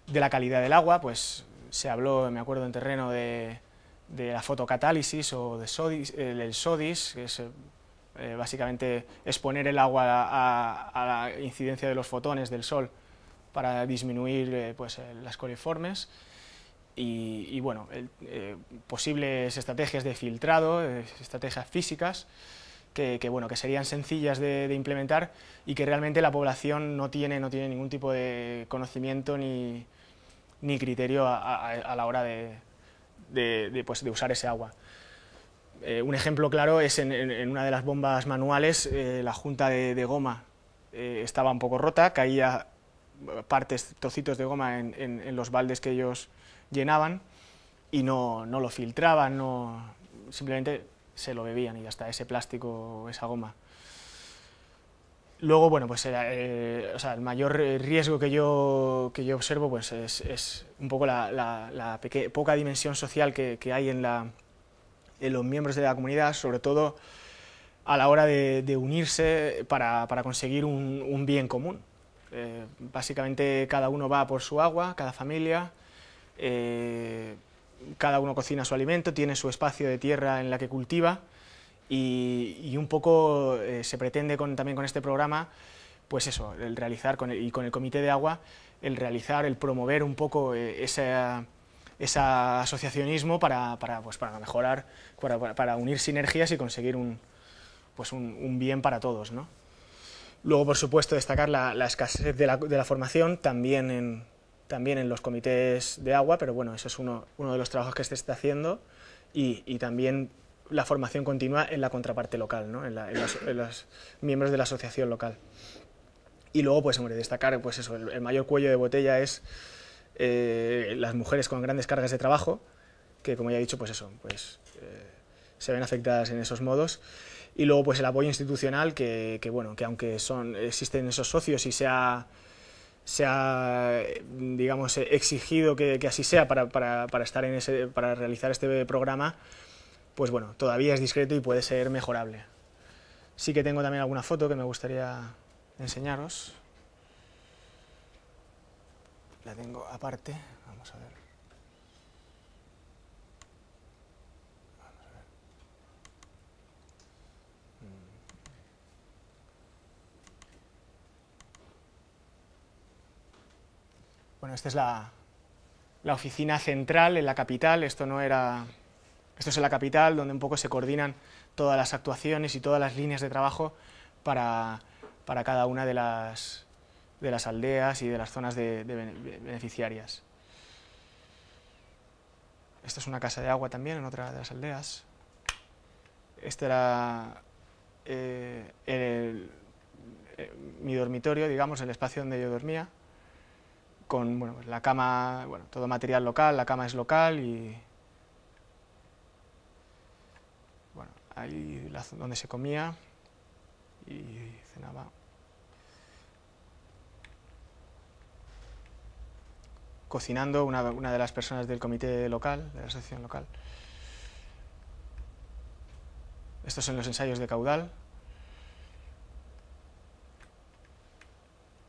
la calidad del agua. Pues se habló, me acuerdo, en terreno de la fotocatálisis o del SODIS, que es básicamente exponer el agua a la incidencia de los fotones del sol para disminuir las coliformes. Y bueno, posibles estrategias de filtrado, estrategias físicas que serían sencillas de implementar y que realmente la población no tiene ningún tipo de conocimiento ni criterio a la hora de usar ese agua. Un ejemplo claro es en una de las bombas manuales, la junta de goma estaba un poco rota, caía trocitos de goma en los baldes que ellos llenaban y no lo filtraban, simplemente se lo bebían y ya está, ese plástico, esa goma. Luego, bueno, pues el mayor riesgo que yo observo pues es un poco la poca dimensión social que hay en los miembros de la comunidad, sobre todo a la hora de unirse para conseguir un bien común. Básicamente cada uno va por su agua, cada familia, cada uno cocina su alimento, tiene su espacio de tierra en la que cultiva y un poco se pretende también con este programa pues eso, el realizar con el comité de agua, el promover un poco ese asociacionismo para mejorar, para unir sinergias y conseguir un bien para todos, ¿no? Luego, por supuesto, destacar la escasez de la formación también en los comités de agua, pero bueno, eso es uno de los trabajos que se está haciendo y también la formación continua en la contraparte local, ¿no? en los miembros de la asociación local. Y luego, pues hombre, destacar pues eso, el mayor cuello de botella es las mujeres con grandes cargas de trabajo, que como ya he dicho, pues eso, se ven afectadas en esos modos. Y luego pues el apoyo institucional que aunque existen esos socios y se ha digamos exigido que así sea para estar para realizar este programa, pues bueno, todavía es discreto y puede ser mejorable. Sí que tengo también alguna foto que me gustaría enseñaros. La tengo aparte, vamos a ver. Bueno, esta es la oficina central en la capital. Esto es en la capital, donde un poco se coordinan todas las actuaciones y todas las líneas de trabajo para cada una de las aldeas y de las zonas de beneficiarias. Esta es una casa de agua también en otra de las aldeas. Este era mi dormitorio, digamos, el espacio donde yo dormía, con la cama, todo material local, la cama es local y ahí donde se comía y cenaba. Cocinando una de las personas del comité local, de la asociación local. Estos son los ensayos de caudal.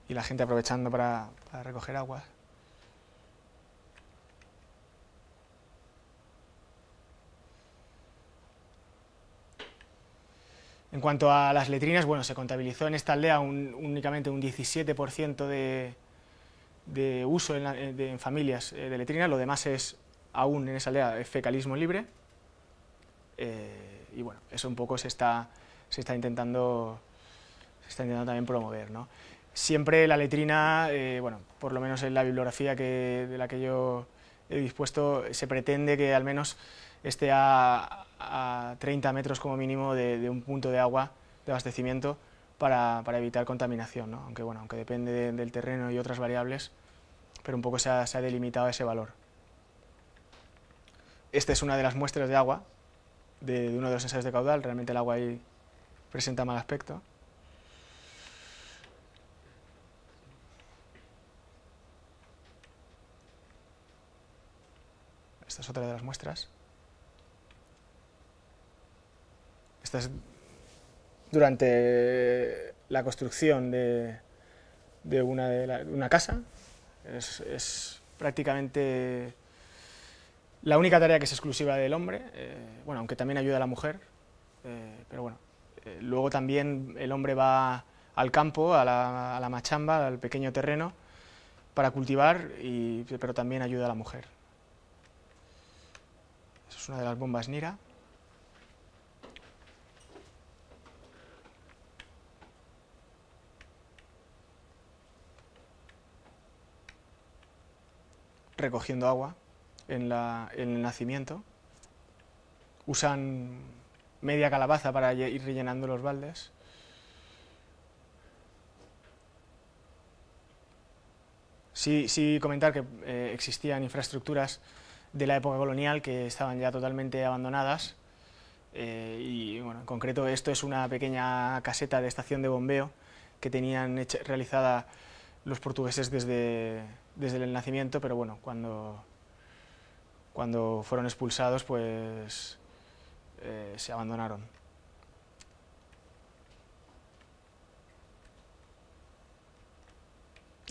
Y la gente aprovechando para recoger agua. En cuanto a las letrinas, se contabilizó en esta aldea únicamente un 17% de uso en familias de letrinas. Lo demás es, aún en esa aldea, fecalismo libre. Y bueno, eso un poco se está intentando también promover, ¿no? Siempre la letrina, por lo menos en la bibliografía de la que yo he dispuesto, se pretende que al menos esté a 30 metros como mínimo de un punto de agua, de abastecimiento, para evitar contaminación, ¿no? Aunque, bueno, aunque depende del terreno y otras variables, pero un poco se ha delimitado ese valor. Esta es una de las muestras de agua de uno de los ensayos de caudal. Realmente el agua ahí presenta mal aspecto. Esta es otra de las muestras. Esta es durante la construcción de una casa. Es prácticamente la única tarea que es exclusiva del hombre, bueno, aunque también ayuda a la mujer, pero bueno. Luego también el hombre va al campo, a la machamba, al pequeño terreno, para cultivar, pero también ayuda a la mujer. Esa es una de las bombas Nira. Recogiendo agua en el nacimiento. Usan media calabaza para ir rellenando los baldes. Sí comentar que existían infraestructuras de la época colonial que estaban ya totalmente abandonadas, y bueno, en concreto esto es una pequeña caseta de estación de bombeo que tenían realizada los portugueses desde el nacimiento, pero bueno, cuando fueron expulsados, pues se abandonaron.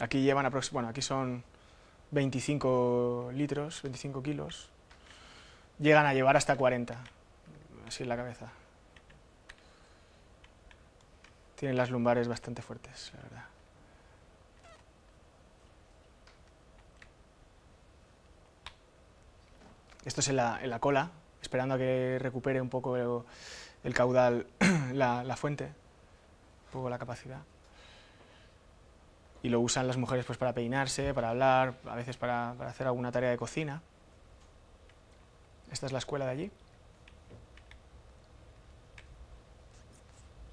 Aquí llevan bueno, aquí son 25 litros, 25 kilos. Llegan a llevar hasta 40, así en la cabeza. Tienen las lumbares bastante fuertes, la verdad. Esto es en la cola, esperando a que recupere un poco el caudal, la fuente, un poco la capacidad. Y lo usan las mujeres pues para peinarse, para hablar, a veces para hacer alguna tarea de cocina. Esta es la escuela de allí.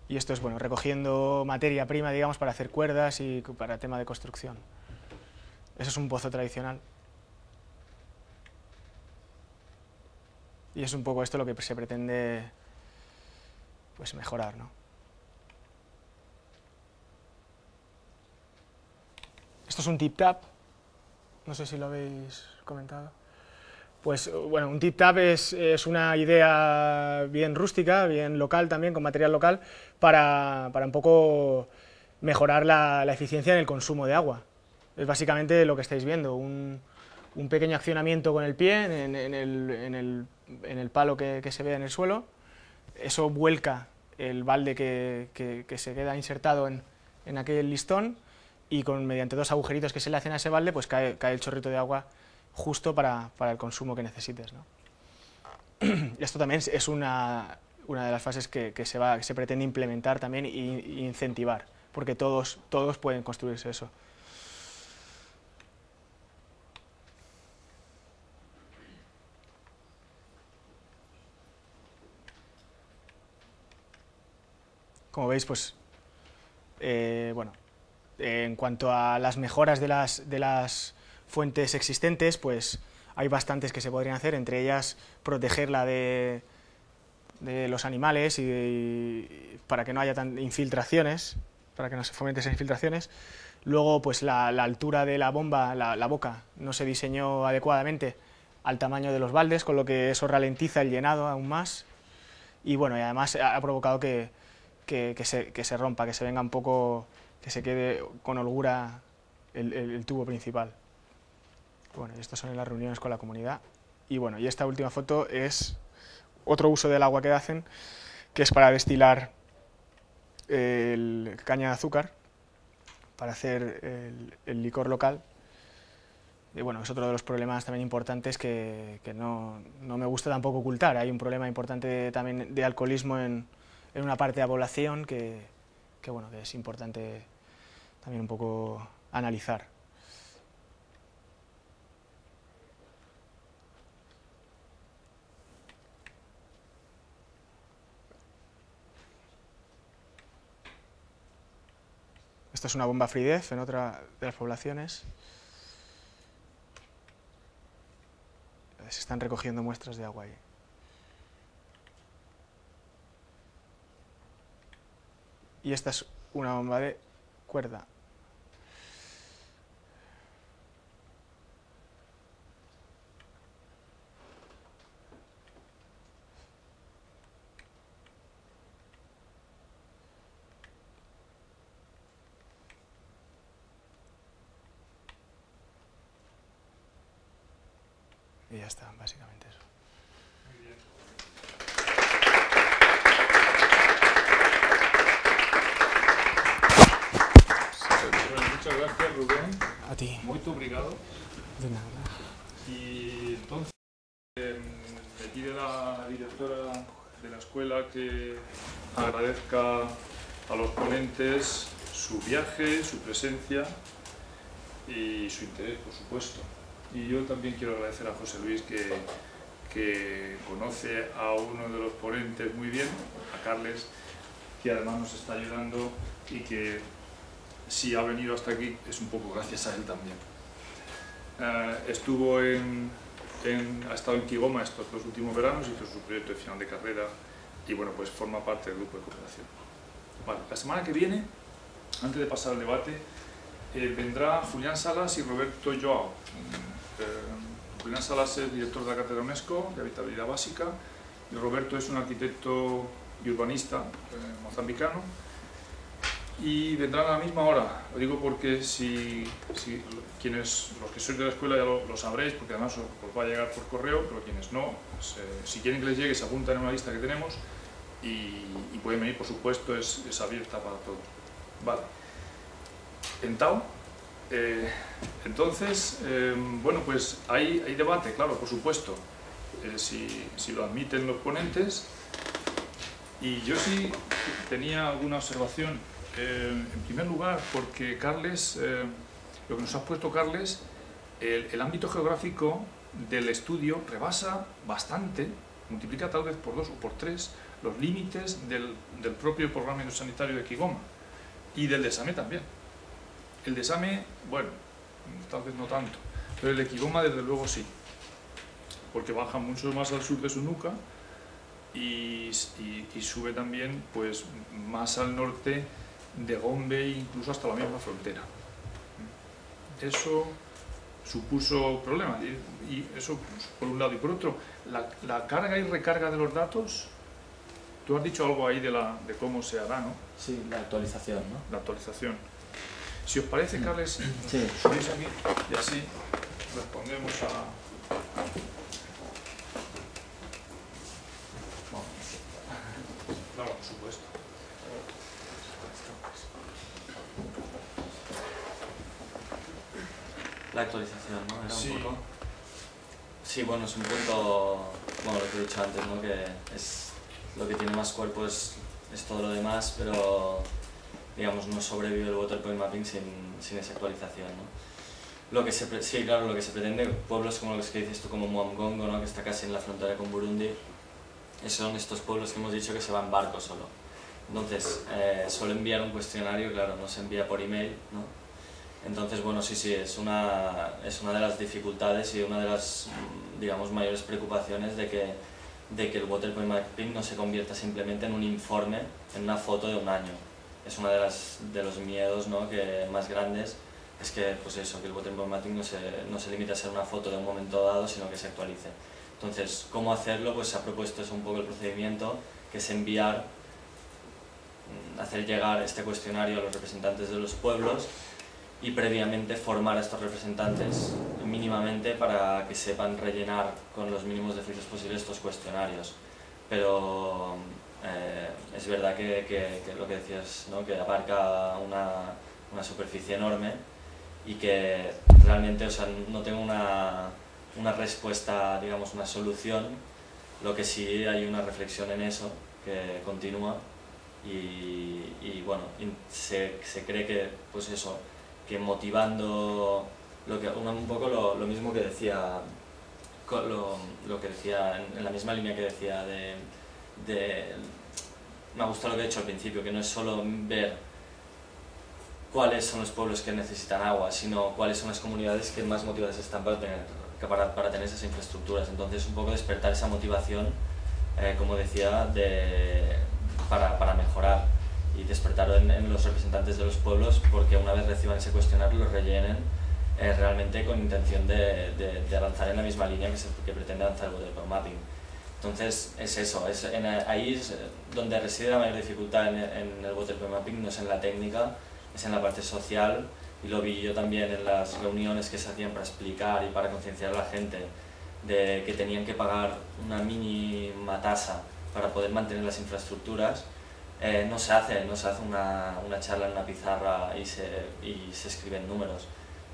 Y esto es, bueno, recogiendo materia prima, digamos, para hacer cuerdas y para tema de construcción. Eso es un pozo tradicional. Y es un poco esto lo que se pretende, pues, mejorar, ¿no? Esto es un tip-tap, no sé si lo habéis comentado. Pues bueno, un tip-tap es una idea bien rústica, bien local también, con material local, para un poco mejorar la eficiencia en el consumo de agua. Es básicamente lo que estáis viendo, un pequeño accionamiento con el pie en el palo que se ve en el suelo. Eso vuelca el balde que se queda insertado en aquel listón, y mediante dos agujeritos que se le hacen a ese balde, pues cae el chorrito de agua justo para el consumo que necesites, ¿no? Esto también es una de las fases que se pretende implementar también e incentivar, porque todos pueden construirse eso. Como veis, pues, bueno, en cuanto a las mejoras de las fuentes existentes, pues hay bastantes que se podrían hacer, entre ellas protegerla de los animales y para que no haya infiltraciones, para que no se fomenten esas infiltraciones. Luego, pues la altura de la bomba, la boca, no se diseñó adecuadamente al tamaño de los baldes, con lo que eso ralentiza el llenado aún más, y bueno, y además ha provocado que se rompa, que se venga un poco, que se quede con holgura el tubo principal. Bueno, y estos son en las reuniones con la comunidad. Y bueno, y esta última foto es otro uso del agua que hacen, que es para destilar caña de azúcar, para hacer el licor local. Y bueno, es otro de los problemas también importantes que no me gusta tampoco ocultar. Hay un problema importante también de alcoholismo en una parte de la población que bueno, que es importante también un poco analizar. Esta es una bomba FreeDEF en otra de las poblaciones. Se están recogiendo muestras de agua ahí. Y esta es una bomba de cuerda. Y ya está, básicamente eso. Muy bien. Muchas gracias, Rubén. A ti. Muy obrigado. De nada. Y entonces le pide a la directora de la escuela que agradezca a los ponentes su viaje, su presencia y su interés, por supuesto. Y yo también quiero agradecer a José Luis que conoce a uno de los ponentes muy bien, a Carles, que además nos está ayudando y que si ha venido hasta aquí es un poco gracias a él también. Ha estado en Kigoma estos 2 últimos veranos, hizo su proyecto de final de carrera y bueno, pues forma parte del grupo de cooperación. Vale, la semana que viene, antes de pasar al debate, vendrá Julián Salas y Roberto Joao. Julián Salas es director de la Cátedra UNESCO de Habitabilidad Básica y Roberto es un arquitecto y urbanista mozambicano. Y vendrán a la misma hora, lo digo porque los que sois de la escuela ya lo sabréis, porque además os va a llegar por correo, pero quienes no, si quieren que les llegue se apuntan en una lista que tenemos y pueden venir, por supuesto, es abierta para todos. Vale. Pentao. Entonces, bueno, pues hay debate, claro, por supuesto, si lo admiten los ponentes. Y yo sí tenía alguna observación. En primer lugar, porque Carles, lo que nos ha puesto Carles, el ámbito geográfico del estudio rebasa bastante, multiplica tal vez por 2 o por 3 los límites del propio programa sanitario de Kigoma y del de SAME también. El de SAME, bueno, tal vez no tanto, pero el de Kigoma desde luego sí, porque baja mucho más al sur de su nuca y sube también pues más al norte de Gombe, incluso hasta la misma frontera. Eso supuso problemas, y eso pues, por un lado. Y por otro, la carga y recarga de los datos, tú has dicho algo ahí de cómo se hará, ¿no? Sí, la actualización, ¿no? La actualización. Si os parece, Carles, sí. subís aquí y así respondemos a... Claro, por supuesto. La actualización, ¿no? Era Sí. un poco... Sí, bueno, es un punto, bueno, lo que he dicho antes, ¿no? Que es lo que tiene más cuerpo es todo lo demás, pero digamos no sobrevive el waterpoint mapping sin esa actualización, ¿no? Lo que sí, claro, lo que se pretende, pueblos como los que dices tú, como Muamgongo, ¿no? Que está casi en la frontera con Burundi, son estos pueblos que hemos dicho que se va en barco solo. Entonces, solo enviar un cuestionario, claro, no se envía por email, ¿no? Entonces, bueno, sí, es una de las dificultades y una de las, digamos, mayores preocupaciones de que el waterpoint mapping no se convierta simplemente en un informe, en una foto de un año. Es uno de los miedos, ¿no? Más grandes, es que, pues eso, que el waterpoint mapping no se limite a ser una foto de un momento dado, sino que se actualice. Entonces, ¿cómo hacerlo? Pues se ha propuesto eso un poco el procedimiento, que es hacer llegar este cuestionario a los representantes de los pueblos y previamente formar a estos representantes mínimamente para que sepan rellenar con los mínimos defectos posibles estos cuestionarios. Pero es verdad que lo que decías, ¿no? Que abarca una superficie enorme y que realmente, o sea, no tengo una respuesta, digamos, una solución. Lo que sí hay una reflexión en eso que continúa y bueno, se cree que, pues eso, que motivando un poco lo mismo que decía, lo que decía en la misma línea que decía me ha gustado lo que he dicho al principio, que no es solo ver cuáles son los pueblos que necesitan agua, sino cuáles son las comunidades que más motivadas están para tener esas infraestructuras. Entonces, un poco despertar esa motivación, como decía, para mejorar, y despertar en los representantes de los pueblos, porque una vez reciban ese cuestionario lo rellenen realmente con intención de avanzar en la misma línea que pretende avanzar el Water Mapping. Entonces es eso, ahí es donde reside la mayor dificultad en el Water Mapping, no es en la técnica, es en la parte social, y lo vi yo también en las reuniones que se hacían para explicar y para concienciar a la gente de que tenían que pagar una mínima tasa para poder mantener las infraestructuras. No se hace una charla en una pizarra y se escriben números.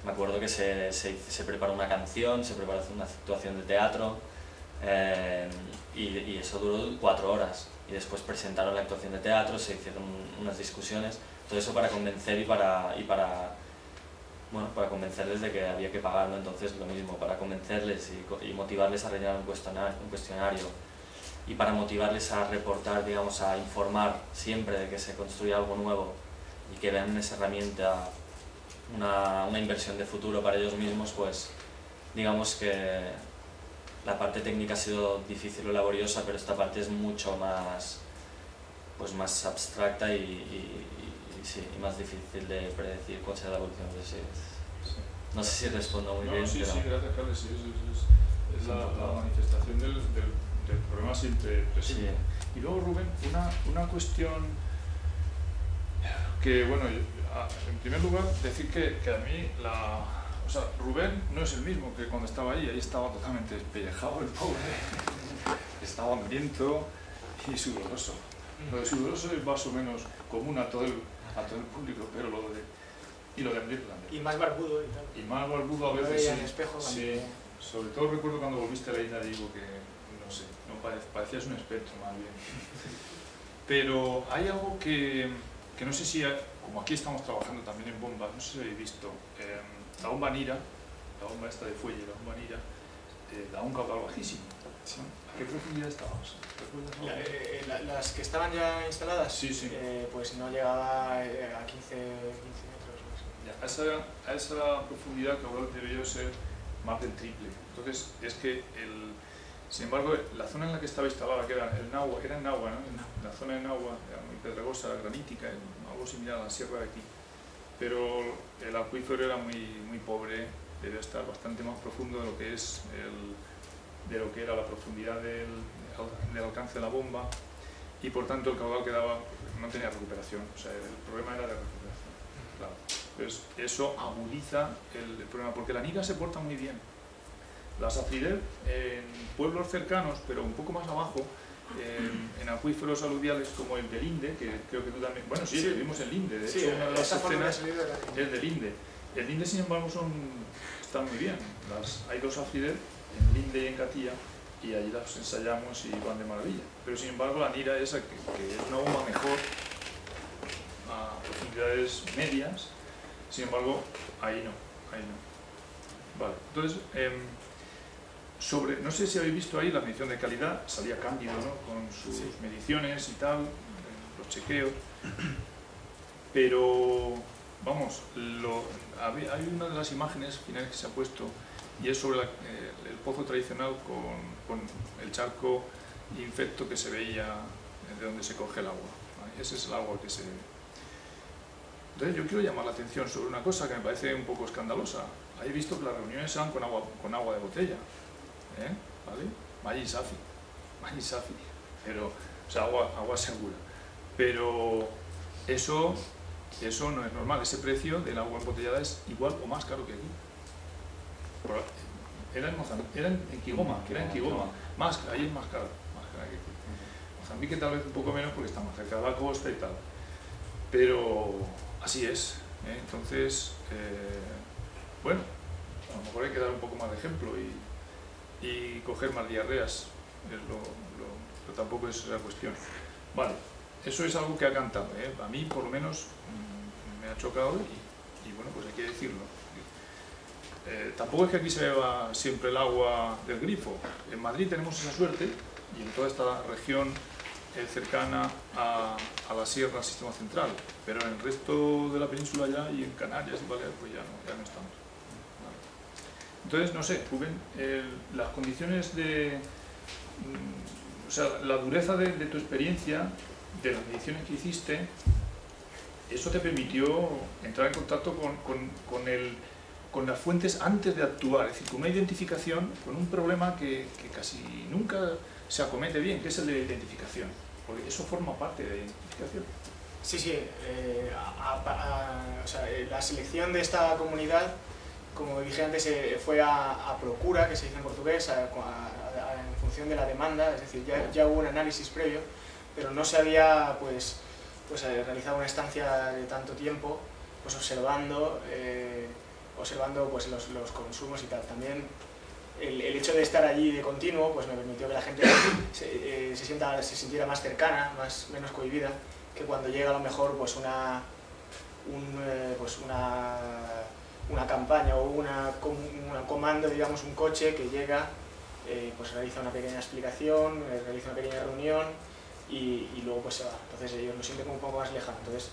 Me acuerdo que se preparó una canción, se preparó una actuación de teatro, y eso duró 4 horas. Y después presentaron la actuación de teatro, se hicieron unas discusiones, todo eso para convencer y para convencerles de que había que pagarlo. Entonces lo mismo, para convencerles y motivarles a rellenar un cuestionario, y para motivarles a reportar, digamos, a informar siempre de que se construye algo nuevo y que vean en esa herramienta una inversión de futuro para ellos mismos, pues digamos que la parte técnica ha sido difícil o laboriosa, pero esta parte es mucho más, pues más abstracta y más difícil de predecir cuál será la evolución de ese. No sé si respondo muy bien. Sí, pero... sí, gracias, Carles. Sí, es la manifestación del problema siempre presente. Sí. Y luego, Rubén, una cuestión que, bueno, en primer lugar, decir que a mí, o sea, Rubén no es el mismo que cuando estaba ahí estaba totalmente despellejado el pobre, estaba hambriento y sudoroso. Lo de sudoroso es más o menos común a todo el público, pero lo de hambriento también. Y más barbudo y tal. Y más barbudo a veces, sí. En espejo, sí. Sobre todo recuerdo cuando volviste a la isla, digo que, no sé, parecías un espectro más bien. Pero hay algo que no sé si, como aquí estamos trabajando también en bombas, no sé si habéis visto, la bomba Nira, la bomba esta de fuelle, la bomba Nira, da un caudal bajísimo. ¿Sí? ¿A qué profundidad estábamos? Las que estaban ya instaladas, sí, sí. Pues no llegaba a 15 metros más. Ya, a esa profundidad caudal debió ser más del triple. Entonces, es que, sin embargo, la zona en la que estaba instalada, que era en Nahua, ¿no? La zona de Nahua era muy pedregosa, granítica, algo similar a la sierra de aquí. Pero el acuífero era muy pobre, debía estar bastante más profundo de lo que es de lo que era la profundidad del alcance de la bomba, y por tanto el caudal que daba no tenía recuperación, o sea, el problema era de recuperación. Claro. Entonces, eso agudiza el problema, porque la Nira se porta muy bien. La Safrider, en pueblos cercanos, pero un poco más abajo, en acuíferos aluviales como el de Linde, que creo que tú también... Bueno, sí, vivimos en Linde, de hecho, una de las escenas es de Linde. En Linde, sin embargo, están muy bien. Hay 2 Safrider, en Linde y en Catilla, y allí las ensayamos y van de maravilla. Pero, sin embargo, la Nira esa, que es una bomba mejor a profundidades medias, sin embargo, ahí no. Vale, entonces... no sé si habéis visto ahí la medición de calidad, salía Cándido, ¿no? Con sus mediciones y tal, los chequeos, pero vamos, hay una de las imágenes finales que se ha puesto, y es sobre el pozo tradicional con el charco infecto que se veía de donde se coge el agua, ¿vale? Ese es el agua que se... Entonces yo quiero llamar la atención sobre una cosa que me parece un poco escandalosa. He visto que las reuniones se dan con agua de botella. ¿Vale? Maggi Safi, pero, o sea, agua segura, pero eso no es normal. Ese precio del agua embotellada es igual o más caro que aquí. Era en Kigoma, ahí es más caro que aquí. Mozambique tal vez un poco menos porque está más cerca de la costa y tal, pero así es, entonces, bueno, a lo mejor hay que dar un poco más de ejemplo y coger más diarreas, pero tampoco es la cuestión. Vale, eso es algo que ha cantado, a mí por lo menos me ha chocado y bueno, pues hay que decirlo. Tampoco es que aquí se beba siempre el agua del grifo. En Madrid tenemos esa suerte, y en toda esta región cercana a la sierra Sistema Central, pero en el resto de la península ya, y en Canarias y Baleares, pues ya no estamos. Vale. Entonces, no sé, Rubén, las condiciones de... o sea, la dureza de tu experiencia, de las mediciones que hiciste, eso te permitió entrar en contacto con las fuentes antes de actuar, es decir, con una identificación, con un problema que casi nunca se acomete bien, que es el de la identificación, porque eso forma parte de la identificación. Sí, sí, o sea, la selección de esta comunidad, como dije antes, fue a procura, que se dice en portugués, en función de la demanda, es decir, ya hubo un análisis previo, pero no se había pues realizado una estancia de tanto tiempo, pues observando pues los consumos y tal. También el hecho de estar allí de continuo pues me permitió que la gente se sintiera más cercana, menos cohibida, que cuando llega a lo mejor pues una campaña o un comando, digamos, un coche que llega, pues realiza una pequeña explicación, realiza una pequeña reunión y luego pues se va. Entonces ellos lo sienten como un poco más lejano. Entonces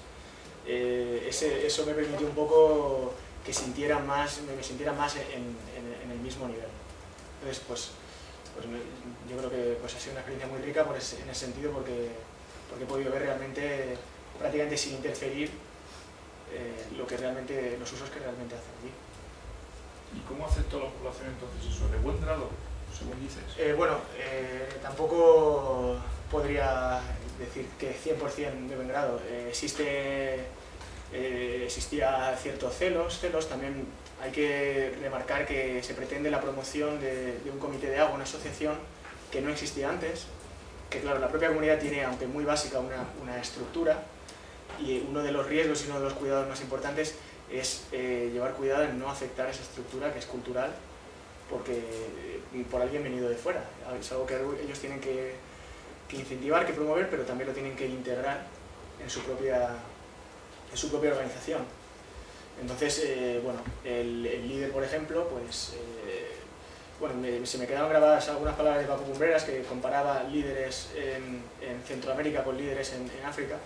eso me permitió un poco que me sintiera más en el mismo nivel. Entonces yo creo que pues ha sido una experiencia muy rica en ese sentido, porque he podido ver realmente, prácticamente sin interferir, los usos que realmente hacen allí. ¿Y cómo aceptó la población entonces eso? ¿De buen grado, según dices? Tampoco podría decir que 100% de buen grado. Existía ciertos celos. También hay que remarcar que se pretende la promoción de un comité de agua, una asociación que no existía antes, que claro, la propia comunidad tiene, aunque muy básica, una estructura, y uno de los riesgos y uno de los cuidados más importantes es llevar cuidado en no afectar esa estructura que es cultural por alguien venido de fuera. Es algo que ellos tienen que incentivar, que promover, pero también lo tienen que integrar en su propia organización. Entonces, el líder, por ejemplo, pues se me quedaron grabadas algunas palabras de Paco Cumbreras, que comparaba líderes en Centroamérica con líderes en África.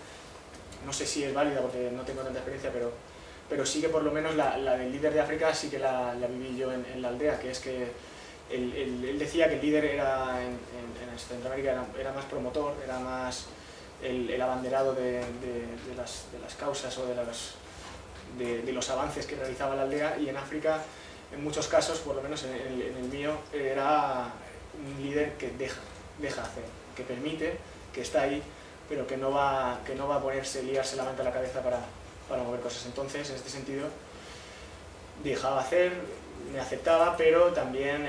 No sé si es válida porque no tengo tanta experiencia, pero sí que por lo menos la del líder de África sí que la viví yo en la aldea, que es que él decía que el líder en Centroamérica era más promotor, era más el abanderado de las causas o de los avances que realizaba la aldea, y en África, en muchos casos, por lo menos en el mío, era un líder que deja hacer, que permite, que está ahí, pero que no va a liarse la manta a la cabeza para mover cosas. Entonces, en este sentido, dejaba hacer, me aceptaba, pero también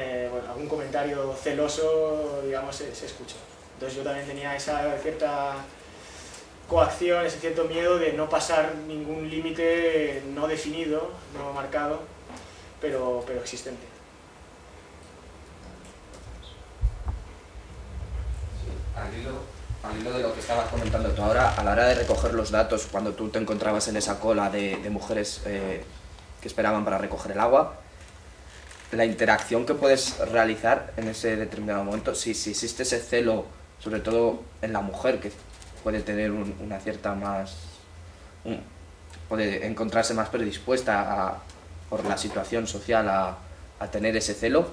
algún comentario celoso, digamos, se escuchó. Entonces yo también tenía esa cierta coacción, ese cierto miedo de no pasar ningún límite no definido, no marcado, pero existente. Al hilo de lo que estabas comentando tú ahora, a la hora de recoger los datos, cuando tú te encontrabas en esa cola de mujeres que esperaban para recoger el agua, la interacción que puedes realizar en ese determinado momento, si existe ese celo, sobre todo en la mujer, que puede tener una cierta puede encontrarse más predispuesta por la situación social a tener ese celo,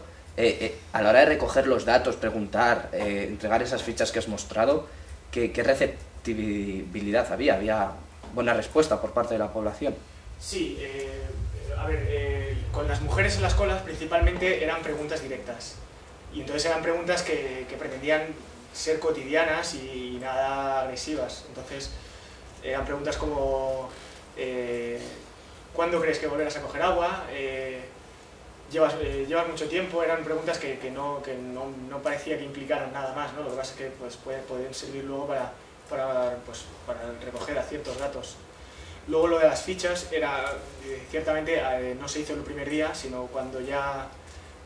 a la hora de recoger los datos, preguntar, entregar esas fichas que has mostrado, ¿qué receptibilidad había? ¿Había buena respuesta por parte de la población? Sí, con las mujeres en las colas principalmente eran preguntas directas, y entonces eran preguntas que pretendían ser cotidianas y nada agresivas. Entonces eran preguntas como ¿cuándo crees que volverás a coger agua? Llevas mucho tiempo. Eran preguntas que no parecía que implicaran nada más, ¿no? Lo que pasa es que pues, pueden servir luego para recoger a ciertos datos. Luego lo de las fichas era, ciertamente, no se hizo el primer día, sino cuando ya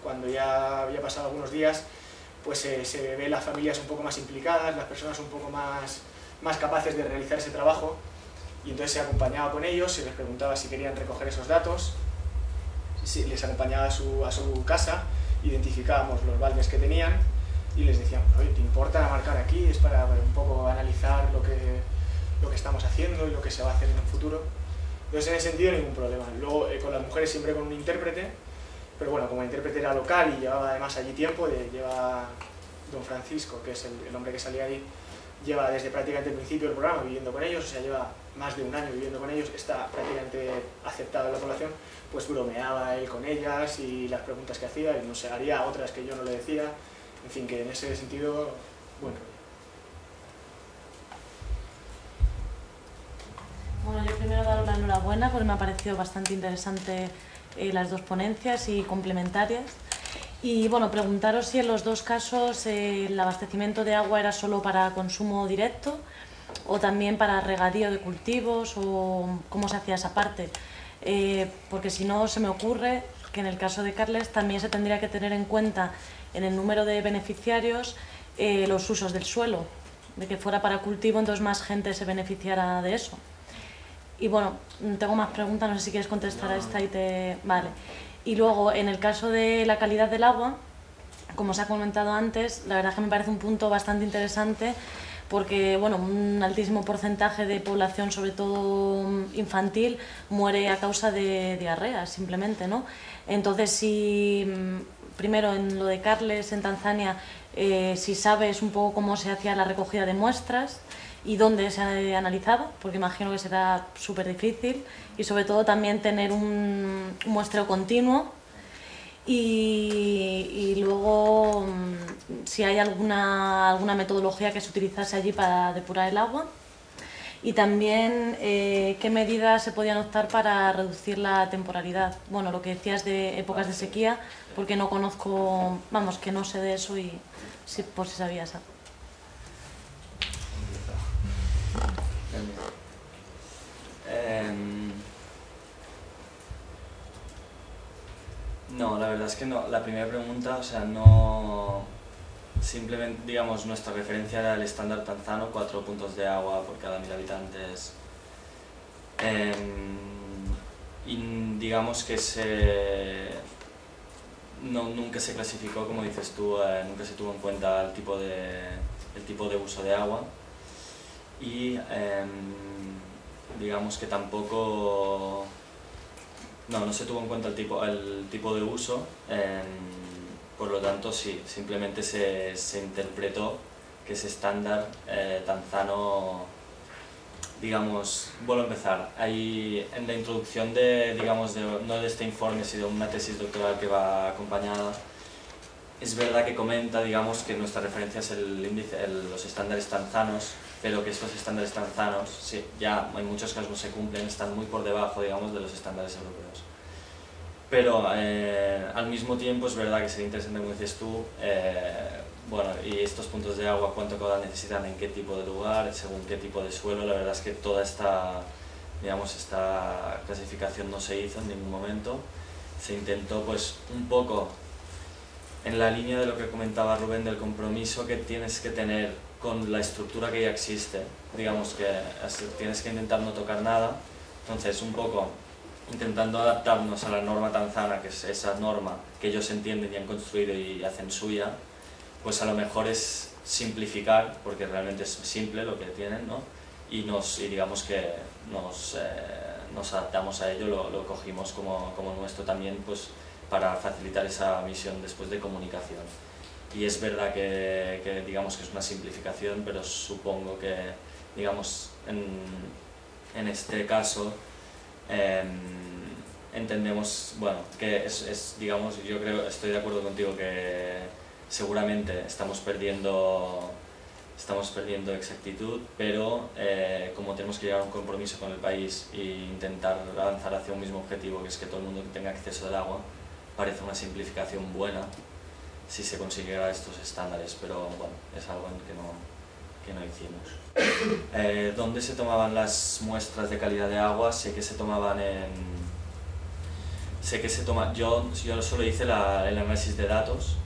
había pasado algunos días, pues se ve las familias un poco más implicadas, las personas un poco más capaces de realizar ese trabajo, y entonces se acompañaba con ellos, se les preguntaba si querían recoger esos datos, les acompañaba a su casa, identificábamos los baldes que tenían, y les decíamos, oye, ¿te importa marcar aquí? Es para un poco analizar lo que estamos haciendo y lo que se va a hacer en un futuro. Entonces, en ese sentido, ningún problema. Luego, con las mujeres siempre con un intérprete, pero bueno, como el intérprete era local y llevaba además allí tiempo, lleva don Francisco, que es el hombre que salía ahí, lleva desde prácticamente el principio del programa viviendo con ellos, o sea, lleva más de un año viviendo con ellos, está prácticamente aceptado en la población, pues bromeaba él con ellas y las preguntas que hacía, y no sé, haría otras que yo no le decía, en fin, que en ese sentido, bueno. Bueno, yo primero daros la enhorabuena porque me ha parecido bastante interesante las dos ponencias y complementarias. Y bueno, preguntaros si en los dos casos el abastecimiento de agua era solo para consumo directo o también para regadío de cultivos, o cómo se hacía esa parte. Porque si no, se me ocurre que en el caso de Carles también se tendría que tener en cuenta en el número de beneficiarios los usos del suelo, de que fuera para cultivo, entonces más gente se beneficiara de eso. Y bueno, tengo más preguntas, no sé si quieres contestar a esta y te... Vale. Y luego, en el caso de la calidad del agua, como os ha comentado antes, la verdad es que me parece un punto bastante interesante porque, bueno, un altísimo porcentaje de población, sobre todo infantil, muere a causa de diarrea, simplemente, ¿no? Entonces, si primero en lo de Carles, en Tanzania, si sabes un poco cómo se hacía la recogida de muestras y dónde se analizaba, porque imagino que será súper difícil, y sobre todo también tener un muestreo continuo, y luego si hay alguna metodología que se utilizase allí para depurar el agua, y también qué medidas se podían optar para reducir la temporalidad. Bueno, lo que decías de épocas de sequía, porque no conozco, vamos, que no sé de eso, y sí, por si sabías algo. No, la verdad es que no. La primera pregunta, o sea, no... Simplemente, digamos, nuestra referencia era el estándar tanzano, 4 puntos de agua por cada 1000 habitantes. Y digamos que nunca se clasificó, como dices tú, nunca se tuvo en cuenta el tipo de uso de agua. Y digamos que tampoco... No se tuvo en cuenta el tipo de uso, por lo tanto sí, simplemente se interpretó que ese estándar tanzano, digamos, vuelvo a empezar, ahí en la introducción no de este informe, sino de una tesis doctoral que va acompañada, es verdad que comenta, digamos, que nuestra referencia es los estándares tanzanos, pero que estos estándares tanzanos, sí, ya en muchos casos no se cumplen, están muy por debajo, digamos, de los estándares europeos. Pero al mismo tiempo es verdad que sería interesante, como dices tú, bueno, y estos puntos de agua, cuánto necesitan, en qué tipo de lugar, según qué tipo de suelo. La verdad es que toda esta clasificación no se hizo en ningún momento. Se intentó, pues, un poco en la línea de lo que comentaba Rubén, del compromiso que tienes que tener con la estructura que ya existe. Digamos que tienes que intentar no tocar nada, entonces un poco intentando adaptarnos a la norma tanzana, que es esa norma que ellos entienden y han construido y hacen suya, pues a lo mejor es simplificar, porque realmente es simple lo que tienen, ¿no? Y digamos que nos adaptamos a ello, lo cogimos como nuestro también, pues para facilitar esa misión después de comunicación. Y es verdad que digamos que es una simplificación, pero supongo que, digamos, en este caso entendemos, bueno, que digamos, yo creo, estoy de acuerdo contigo que seguramente estamos perdiendo exactitud, pero como tenemos que llegar a un compromiso con el país e intentar avanzar hacia un mismo objetivo, que es que todo el mundo tenga acceso al agua, parece una simplificación buena si se consiguiera estos estándares, pero bueno, es algo que no hicimos. ¿Dónde se tomaban las muestras de calidad de agua? Sé que se tomaban yo solo hice el análisis de datos.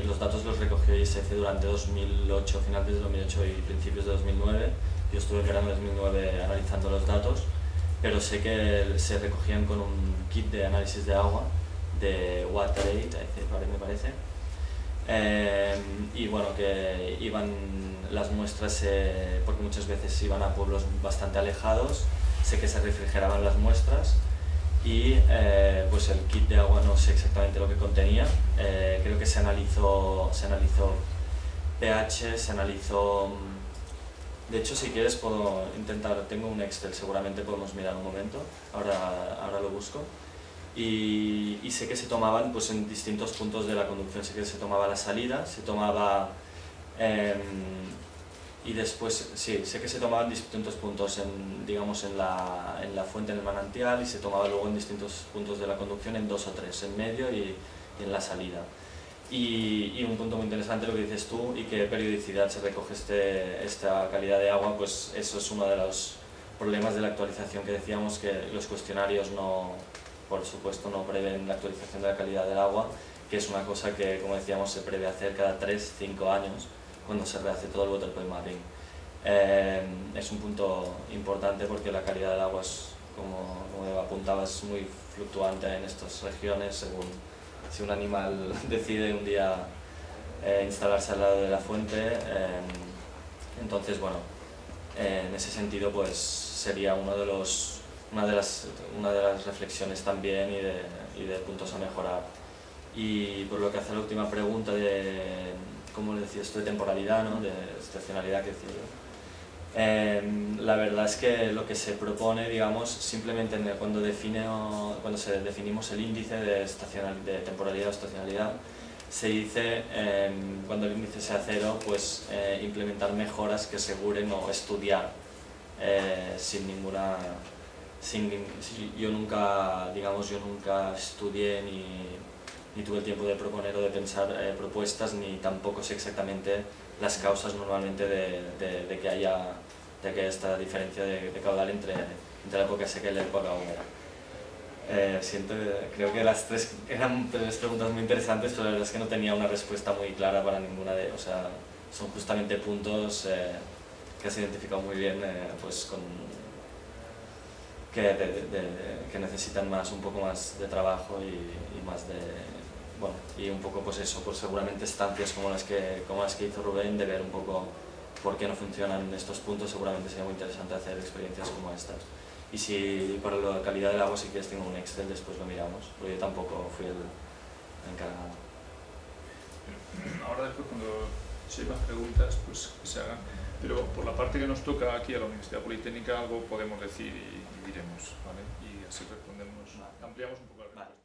Los datos los recogió ISF durante 2008, finales de 2008 y principios de 2009. Yo estuve en verano de 2009 analizando los datos, pero sé que se recogían con un kit de análisis de agua de WaterAid, me parece. y bueno, que iban las muestras, porque muchas veces iban a pueblos bastante alejados, sé que se refrigeraban las muestras y pues el kit de agua no sé exactamente lo que contenía, creo que se analizó pH, se analizó... De hecho, si quieres puedo intentar, tengo un Excel, seguramente podemos mirar un momento, ahora lo busco. Y sé que se tomaban pues, en distintos puntos de la conducción, sé que se tomaba la salida, se tomaba... y después, sí, sé que se tomaba en distintos puntos, digamos en la fuente, en el manantial, y se tomaba luego en distintos puntos de la conducción, en 2 o 3, en medio y en la salida. Y un punto muy interesante lo que dices tú, y qué periodicidad se recoge esta calidad de agua, pues eso es uno de los problemas de la actualización que decíamos, que los cuestionarios no, por supuesto, no prevén la actualización de la calidad del agua, que es una cosa que, como decíamos, se prevé hacer cada 3-5 años, cuando se rehace todo el water point mapping. Es un punto importante porque la calidad del agua es, como apuntabas, muy fluctuante en estas regiones, según si un animal decide un día instalarse al lado de la fuente. Entonces, bueno, en ese sentido pues sería una de las reflexiones también y de puntos a mejorar. Y por lo que hace la última pregunta de, ¿cómo le decías tú?, de temporalidad, ¿no?, de estacionalidad que decía yo. La verdad es que lo que se propone, digamos, simplemente cuando definimos el índice de temporalidad o estacionalidad, se dice, cuando el índice sea 0, pues implementar mejoras que aseguren o estudiar sin ninguna... yo nunca estudié ni tuve el tiempo de proponer o de pensar propuestas, ni tampoco sé exactamente las causas normalmente de que haya esta diferencia de caudal entre la época seca y la época húmeda. Creo que las tres eran 3 preguntas muy interesantes, pero la verdad es que no tenía una respuesta muy clara para ninguna de ellas. O sea, son justamente puntos que has identificado muy bien, pues que necesitan un poco más de trabajo y más de... Bueno, y un poco pues eso, pues seguramente estancias como las que hizo Rubén, de ver un poco por qué no funcionan estos puntos. Seguramente sería muy interesante hacer experiencias como estas. Y si para la calidad del agua, si quieres, tengo un Excel, después lo miramos, porque yo tampoco fui el encargado. Ahora después, cuando se más preguntas, pues que se hagan. Pero por la parte que nos toca aquí a la Universidad Politécnica, algo podemos decir y diremos, ¿vale? Y así respondemos, ampliamos un poco la respuesta.